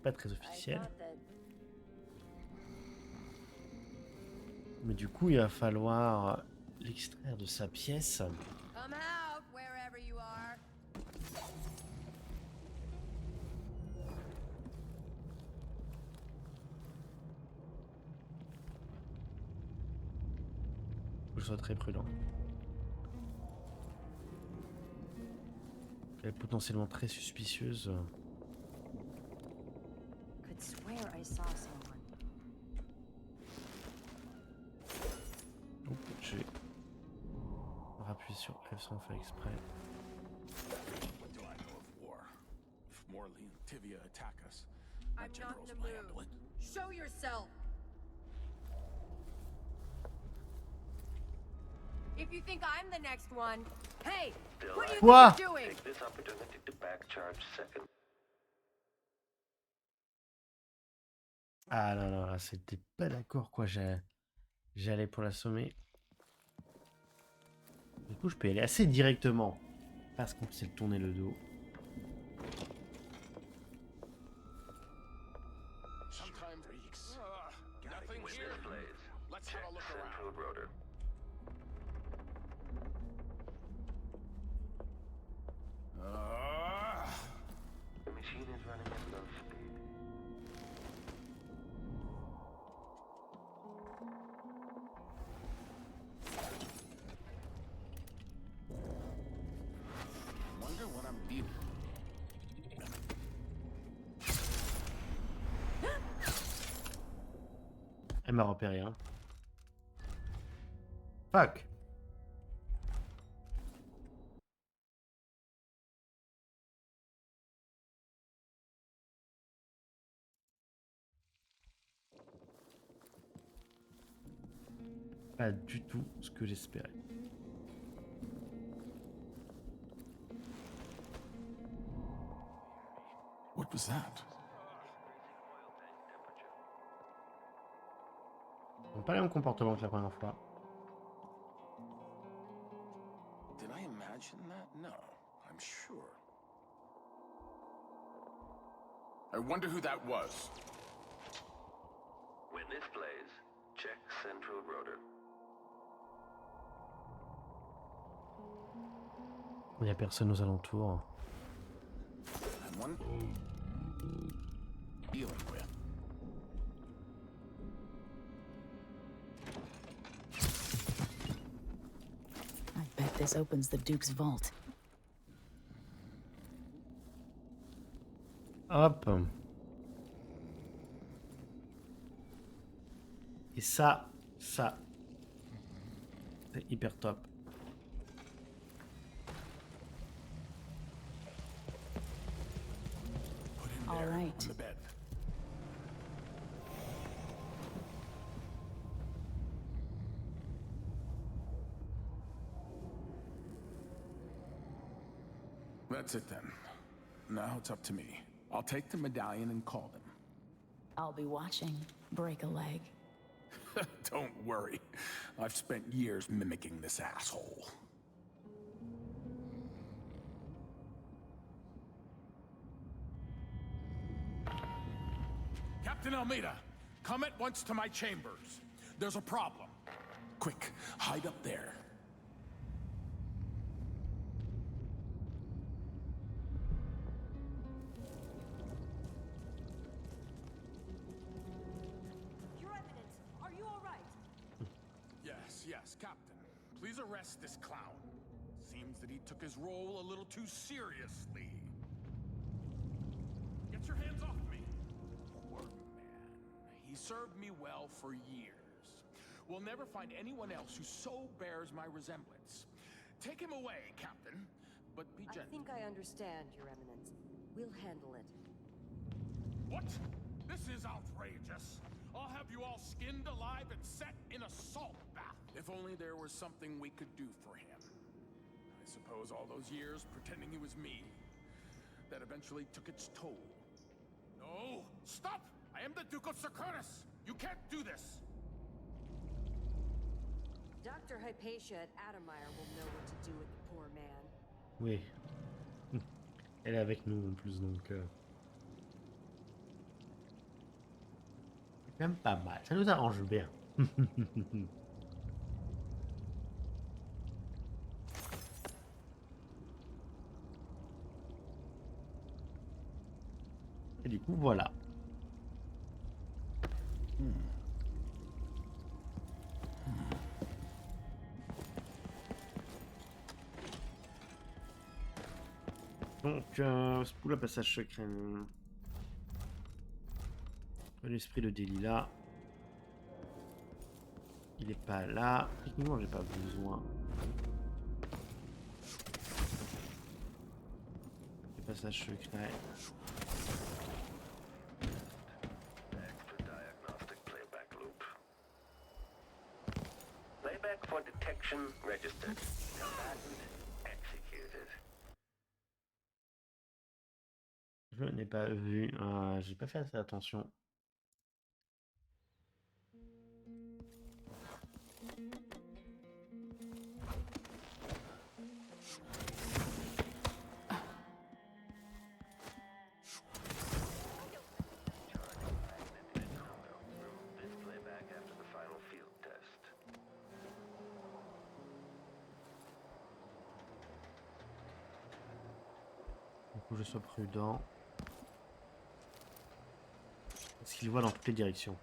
Pas très officielle. Mais du coup, il va falloir l'extraire de sa pièce. Come out wherever you are. Faut que je sois très prudent. Elle est potentiellement très suspicieuse. Could swear I saw someone. Donc, je vais appuyer sur F sans faire exprès. What do I know of war? If Morley and Tivia attack us, my I'm not in generals the will handle mood. it. Show yourself. If you think I'm the next one, hey, what do you Quoi? think you're doing? Take this opportunity to backcharge second. Ah non, non, là, c'était pas d'accord quoi. J'allais pour l'assommer. Du coup, je peux y aller assez directement. Parce qu'on sait tourner le dos. Sometimes freaks. Nothing here. Let's have a look around. Rotor. The machine is running at low speed. Wonder what I'm dealing with. Elle m'a repéré, hein. Fuck. Pas du tout ce que j'espérais. What was that? Ils n'ont pas le même comportement que la première fois. Did I imagine that? No, I'm sure. I wonder who that was. When this plays, check central rotor. Il n'y a personne aux alentours. And one dealing with. I bet this opens the Duke's vault. Hop. Et ça, c'est hyper top. right. On the bed. That's it then. Now it's up to me. I'll take the medallion and call them. I'll be watching. Break a leg. Don't worry. I've spent years mimicking this asshole. Captain Almeida, come at once to my chambers. There's a problem. Quick, hide up there. Your Eminence, are you all right? Yes, Captain. Please arrest this clown. Seems that he took his role a little too seriously. Get your hands off me! Poor man. He served me well for years. We'll never find anyone else who so bears my resemblance. Take him away, Captain, but be gentle. I think I understand, Your Eminence. We'll handle it. What? This is outrageous. I'll have you all skinned alive and set in a salt bath. If only there was something we could do for him. I suppose all those years pretending he was me, that eventually took its toll. No! Stop! I am the Duke of Securus! You can't do this! Dr. Hypatia at Adamire will know what to do with the poor man. Oui. Elle est avec nous en plus, donc... C'est quand même pas mal. Ça nous arrange bien. Et du coup, voilà. Donc, c'est pour le passage secret. L'esprit de Delilah. Il est pas là. Techniquement, j'ai pas besoin. Le passage secret. Playback for detection registered. Combatant executed. Je n'ai pas vu. J'ai pas fait assez attention. Faut que je sois prudent. Parce qu'il voit dans toutes les directions.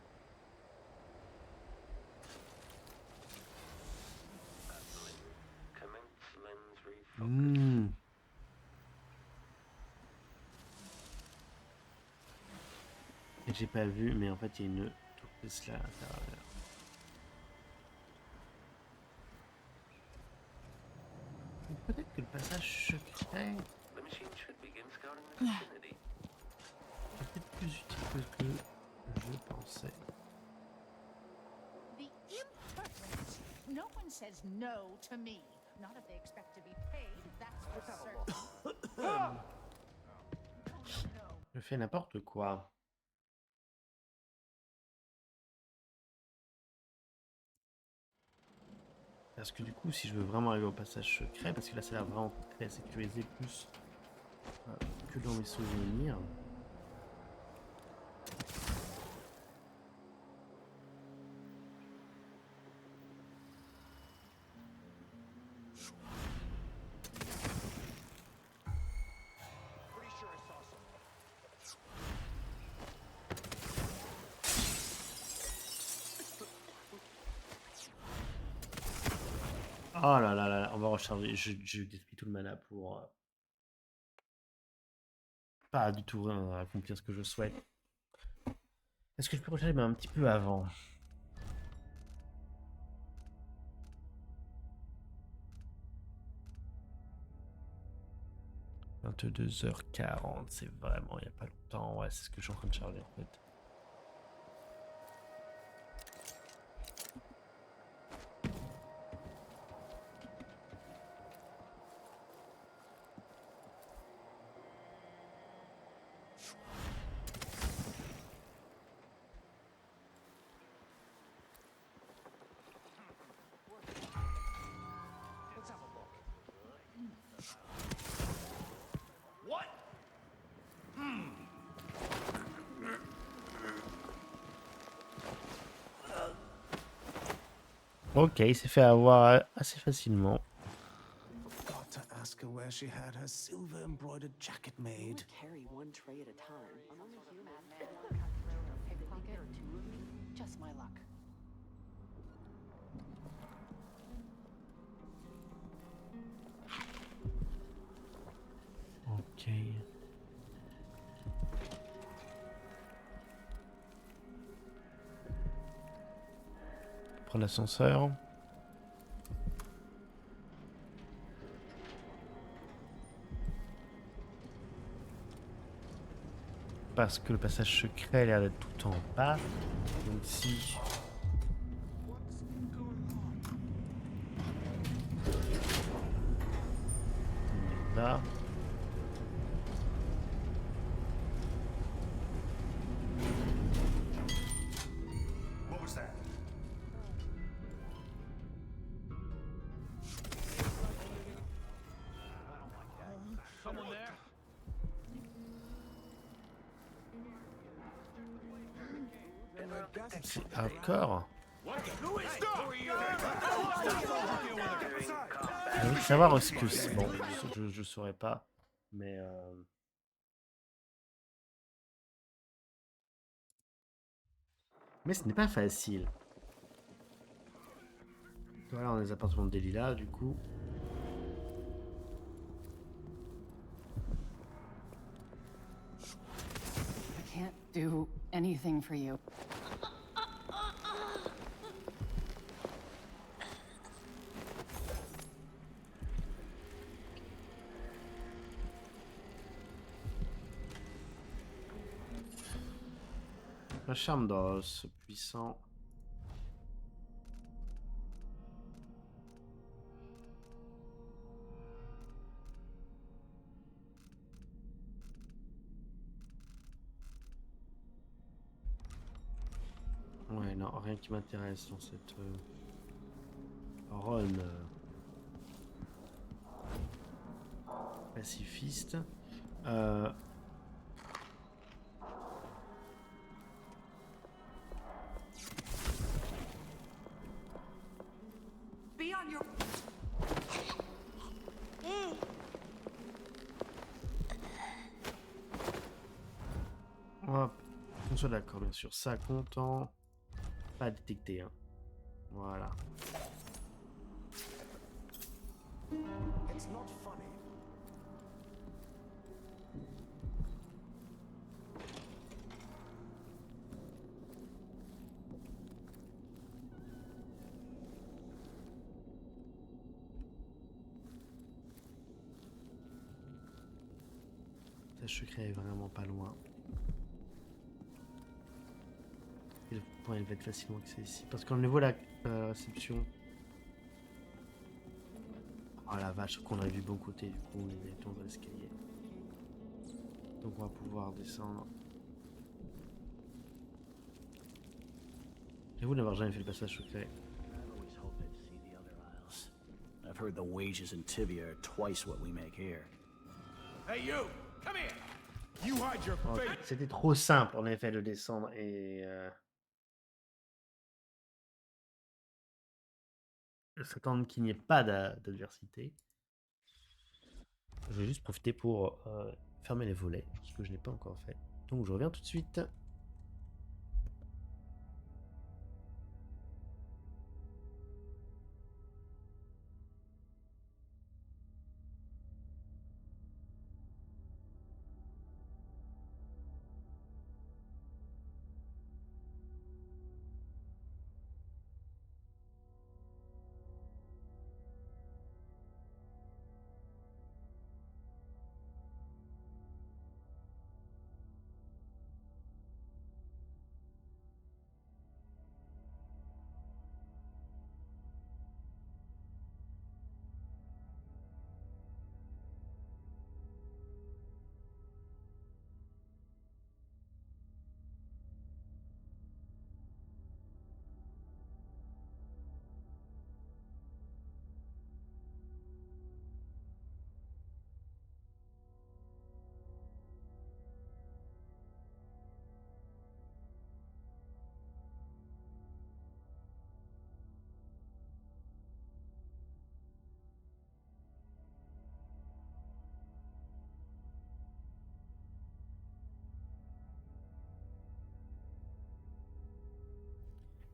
Et j'ai pas vu, mais en fait il y a une touriste là à l'intérieur. Peut-être que le passage secret The machine should begin scouting the vicinity. est peut-être plus utile que je pensais. The impertinence. No one says no to me. Not if they expect to be paid, that's for certain. Je fais n'importe quoi. Parce que du coup, si je veux vraiment arriver au passage secret, parce que là, ça a l'air vraiment très sécurisé, plus que dans mes souvenirs. Oh là là là, on va recharger. Je gaspille tout le mana pour pas du tout accomplir ce que je souhaite. Est-ce que je peux recharger mais un petit peu avant? 22h40, c'est vraiment il n'y a pas longtemps. Ouais, c'est ce que je suis en train de charger en fait. Ok, il s'est fait avoir assez facilement. Got to ask her where she had her silver embroidered jacket made. Carry one tray at a time. I'm only human. Pickpocket. Just my luck. Ok. Prendre l'ascenseur. Parce que le passage secret a l'air d'être tout en bas. Donc si... On est là. What was that? Someone there? C'est hardcore. J'ai envie de savoir ce que c'est. Bon, je saurais pas. Mais... Mais ce n'est pas facile. Voilà, on a les appartements de Delilah, du coup. I can't do anything for you. Un charme d'os puissant. Ouais, non, rien qui m'intéresse dans cette run pacifiste. Be on your... Hop, on soit d'accord, bien sûr. Ça, content. Pas détecté, hein. Voilà. It's not funny. Ça, je secret est vraiment pas loin. Et le point, il va être facilement accès ici. Parce qu'on le voit la réception. Oh la vache, qu'on a vu bon côté, du coup, il est tombé dans l'escalier. Donc on va pouvoir descendre. J'avoue n'avoir jamais fait le passage secret. I've heard the wages in Tibia are twice what we make here. Hey you! Come here! You hide your Oh, face! c'était trop simple en effet de descendre et s'attendre qu'il n'y ait pas d'adversité. Je vais juste profiter pour fermer les volets, ce que je n'ai pas encore fait. Donc je reviens tout de suite.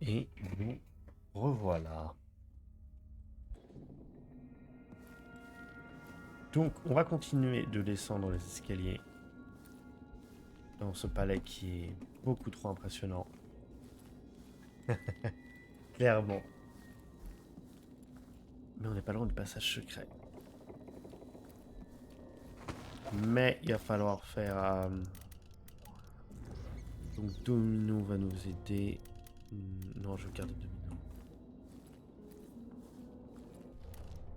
Et nous revoilà. Donc, on va continuer de descendre les escaliers dans ce palais qui est beaucoup trop impressionnant. Clairement. Mais on n'est pas loin du passage secret. Mais il va falloir faire... Donc Domino va nous aider. Non, je vais garder Domino.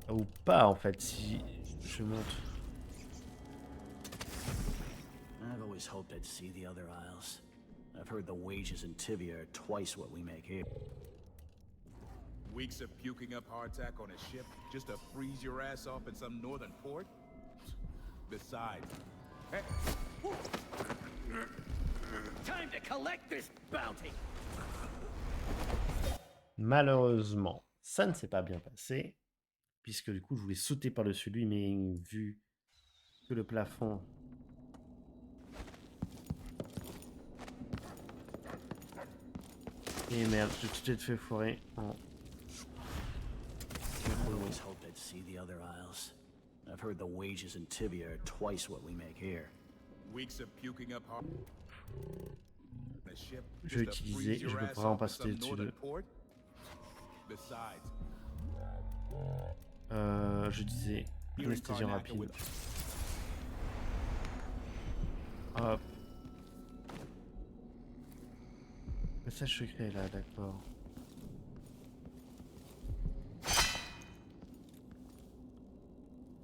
Ou pas en fait, si je monte. I've always hoped I'd see the other isles. I've heard the wages in Tibia are twice what we make here. Weeks of puking up hardtack on a ship just to freeze your ass off in some northern port? Besides, hey. Time to collect this bounty. Malheureusement, ça ne s'est pas bien passé, puisque du coup je voulais sauter par-dessus lui, mais vu que le plafond... Et merde, j'ai tout été fait foirer en... I've always hoped I'd see the other isles. I've heard the wages in Tibia are twice what we make here. Weeks of puking up hard. Je vais utiliser, je peux vraiment pas sauter dessus de... Je disais anesthésie rapide. Hop. Passage secret là, d'accord.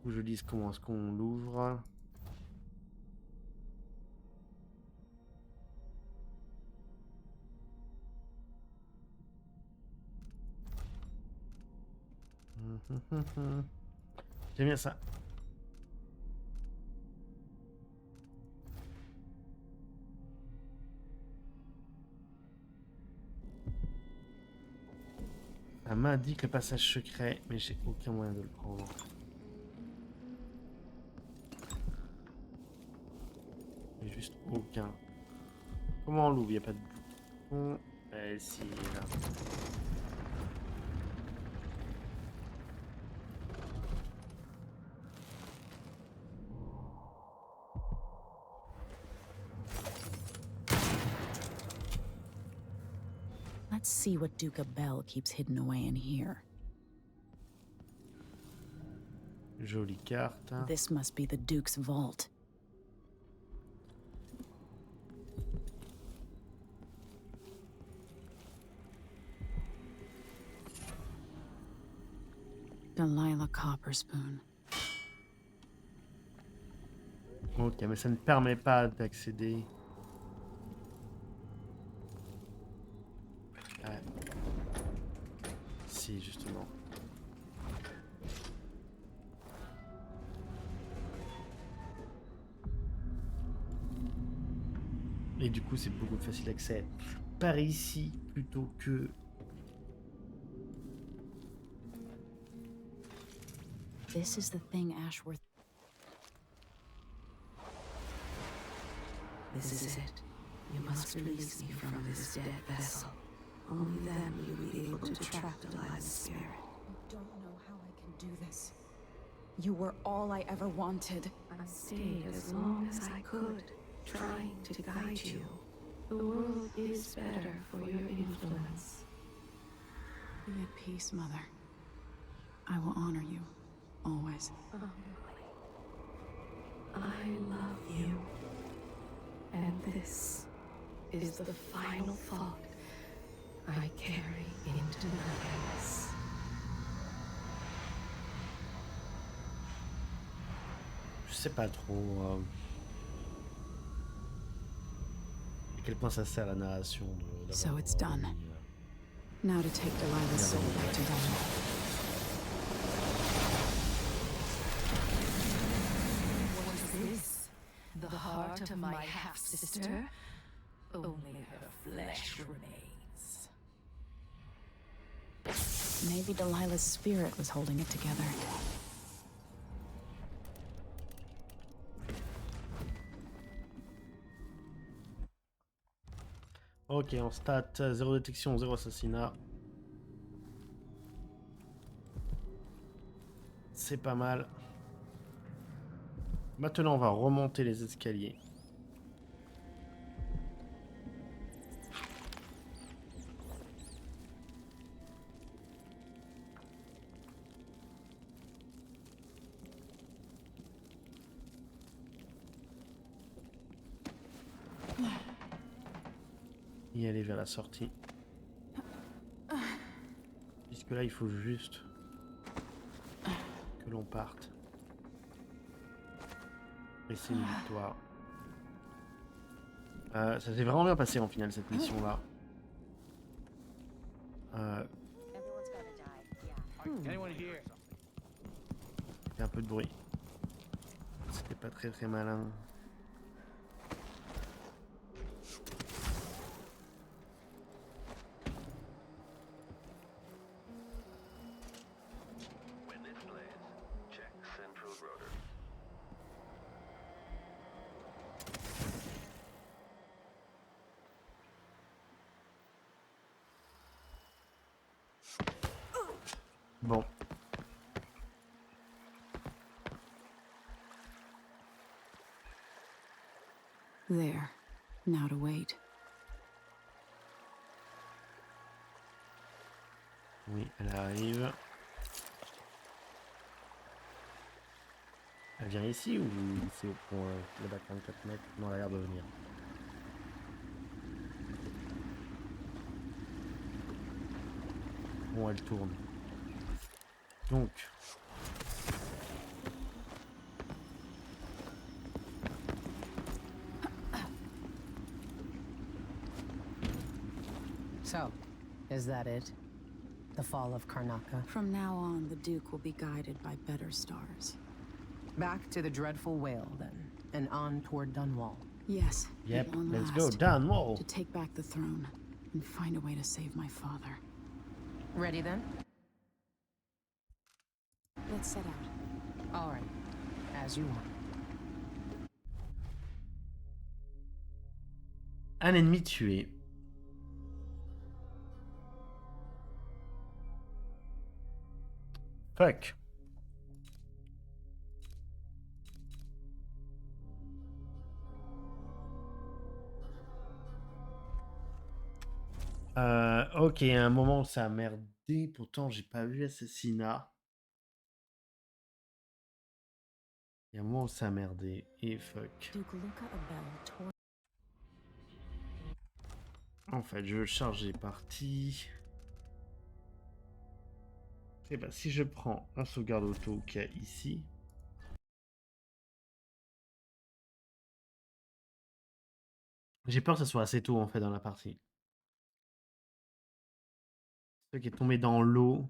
Où je dise comment est-ce qu'on l'ouvre. J'aime bien ça. Ça m'indique le passage secret, mais j'ai aucun moyen de le prendre. J'ai juste aucun. Comment on l'ouvre? Il n'y a pas de bouton. Si, là. Let's see what Duke Bell keeps hidden away in here. Jolie carte. This must be the Duke's vault. Delilah Copperspoon. Ok, mais ça ne permet pas d'accéder. Ouais. Si, justement. Et du coup, c'est beaucoup plus facile d'accès par ici plutôt que... This is the thing Ashworth... This is it. You must release me from this dead vessel. Only then will you be able to trap Delilah's spirit. I don't know how I can do this. You were all I ever wanted. I stayed as long as I could, trying to guide you. The world is better for your influence. Be at peace, Mother. I will honor you, always. I love you. And this is the final thought I carry into nothingness. Je sais pas trop à quel point ça sert la narration de... So it's done. Now to take Delilah's soul back to Donna. What is this? The heart of my half-sister? Only her flesh remains. Maybe Delilah's spirit was holding it together. Ok, en stat, 0 détection, 0 assassinat. C'est pas mal. Maintenant, on va remonter les escaliers. Et aller vers la sortie. Puisque là, il faut juste que l'on parte. Et c'est une victoire. Ça s'est vraiment bien passé en finale cette mission là. Il y a un peu de bruit. C'était pas très très malin. Bon. There. Now to wait. Oui, elle arrive. Elle vient ici ou c'est au point là-bas 34 mètres? Non, elle a l'air de venir. Bon, elle tourne. Donc. So, is that it? The fall of Karnaca? From now on, the Duke will be guided by better stars. Back to the dreadful whale, then, and on toward Dunwall. Yes. Yep, at long let's last, go Dunwall. to take back the throne and find a way to save my father. Ready then? Let's set out. All right, as you want. Un ennemi tué. Fuck. Ok, à un moment où ça a merdé, pourtant j'ai pas vu assassinat. Il y a un moment où ça a merdé, et fuck. En fait, je veux charger partie. Et bah, si je prends un sauvegarde auto qu'il y a ici. J'ai peur que ça soit assez tôt en fait dans la partie. Celui qui est tombé dans l'eau,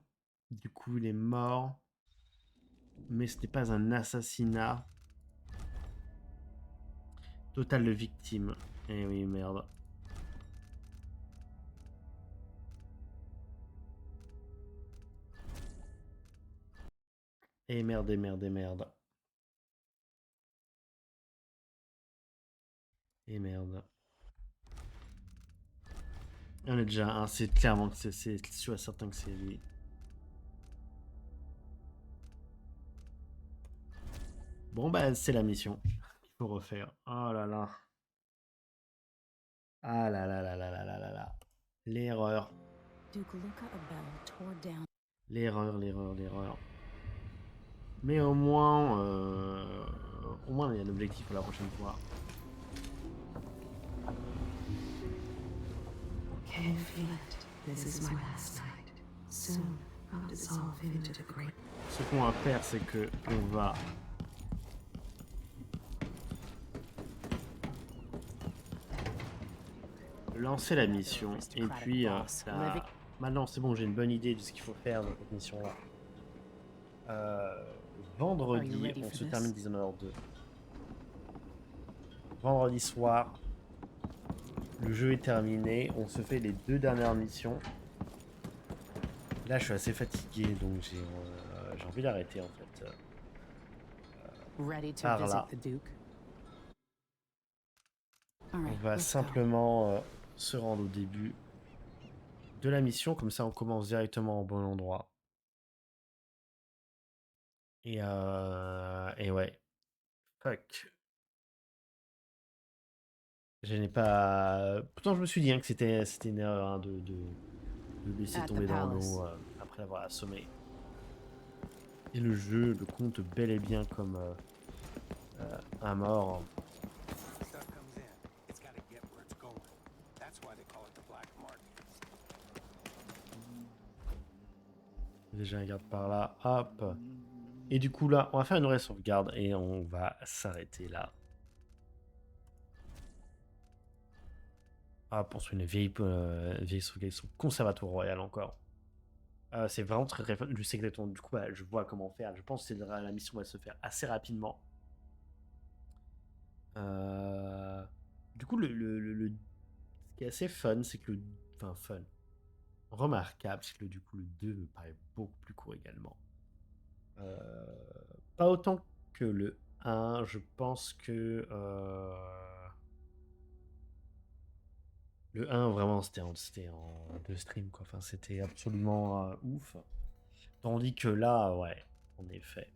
du coup il est mort. Mais ce n'est pas un assassinat. Total de victimes. Eh oui, merde. Et merde, et merde, et merde. Et merde. On est déjà un, c'est clairement que c'est sûr et certain que c'est lui. Bon bah c'est la mission qu'il faut refaire. Oh là là. Ah là là là là là là là là. L'erreur. L'erreur, l'erreur, l'erreur. Mais au moins il y a l'objectif pour la prochaine fois. Can feel it. This is my last night. Soon I'll dissolve into the great. Ce qu'on va faire, c'est que on va lancer la mission et puis maintenant c'est bon, j'ai une bonne idée de ce qu'il faut faire dans cette mission là. Vendredi, on se termine Dishonored 2. Vendredi soir, le jeu est terminé, on se fait les 2 dernières missions. Là je suis assez fatigué donc j'ai envie d'arrêter en fait. Par là. On va simplement se rendre au début de la mission, comme ça on commence directement au bon endroit. Et ouais. Fuck. Je n'ai pas. Pourtant, je me suis dit que c'était une erreur hein, de laisser At the tomber dans palace. l'eau après l'avoir assommé. Et le jeu le compte bel et bien comme un mort. Stuff comes in. It's gotta get where it's going. That's why they call it the black market. Déjà, un garde par là. Hop. Et du coup, là, on va faire une vraie sauvegarde et on va s'arrêter là. Ah, pour une vieille sauvegarde, son conservatoire royal encore. C'est vraiment très très fun. Je sais exactement, du coup, bah, je vois comment faire. Je pense que la mission va se faire assez rapidement. Du coup, ce qui est assez fun, c'est que le. Enfin, fun. Remarquable, c'est que du coup, le 2 me paraît beaucoup plus court également. Pas autant que le 1. Je pense que. Le 1, vraiment, c'était en deux streams, quoi. Enfin, c'était absolument ouf. Tandis que là, ouais, en effet.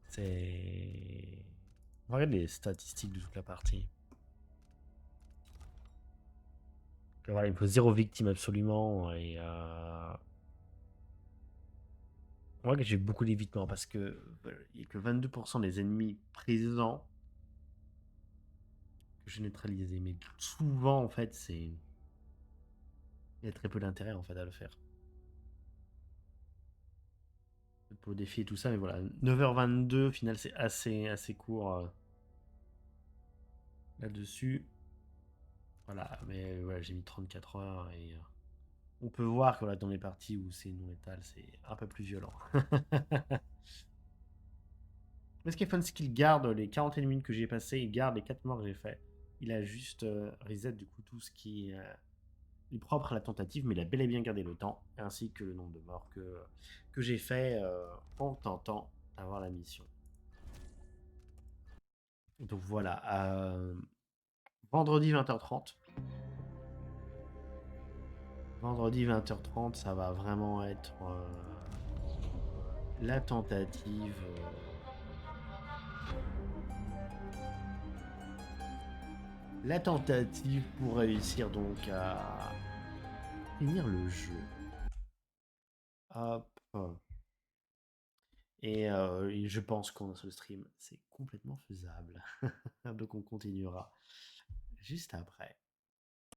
C'est. On va regarder les statistiques de toute la partie. Voilà, il me faut 0 victime absolument. Et on voit que j'ai beaucoup d'évitement parce que il n'y a que 22% des ennemis présents que j'ai neutralisés. Mais souvent, en fait, c'est. Il y a très peu d'intérêt en fait à le faire. Pour le défi et tout ça, mais voilà. 9h22, au final, c'est assez court là-dessus. Voilà, mais ouais, j'ai mis 34 heures et on peut voir que là, dans les parties où c'est non létal, c'est un peu plus violent. Mais ce qui est fun, c'est qu'il garde les 41 minutes que j'ai passées, il garde les 4 morts que j'ai fait. Il a juste reset du coup tout ce qui est propre à la tentative, mais il a bel et bien gardé le temps, ainsi que le nombre de morts que j'ai fait en tentant d'avoir la mission. Donc voilà, vendredi 20h30. Vendredi 20h30, ça va vraiment être la tentative. La tentative pour réussir donc à finir le jeu. Hop. Et je pense qu'on a sur le stream, c'est complètement faisable. Donc on continuera juste après.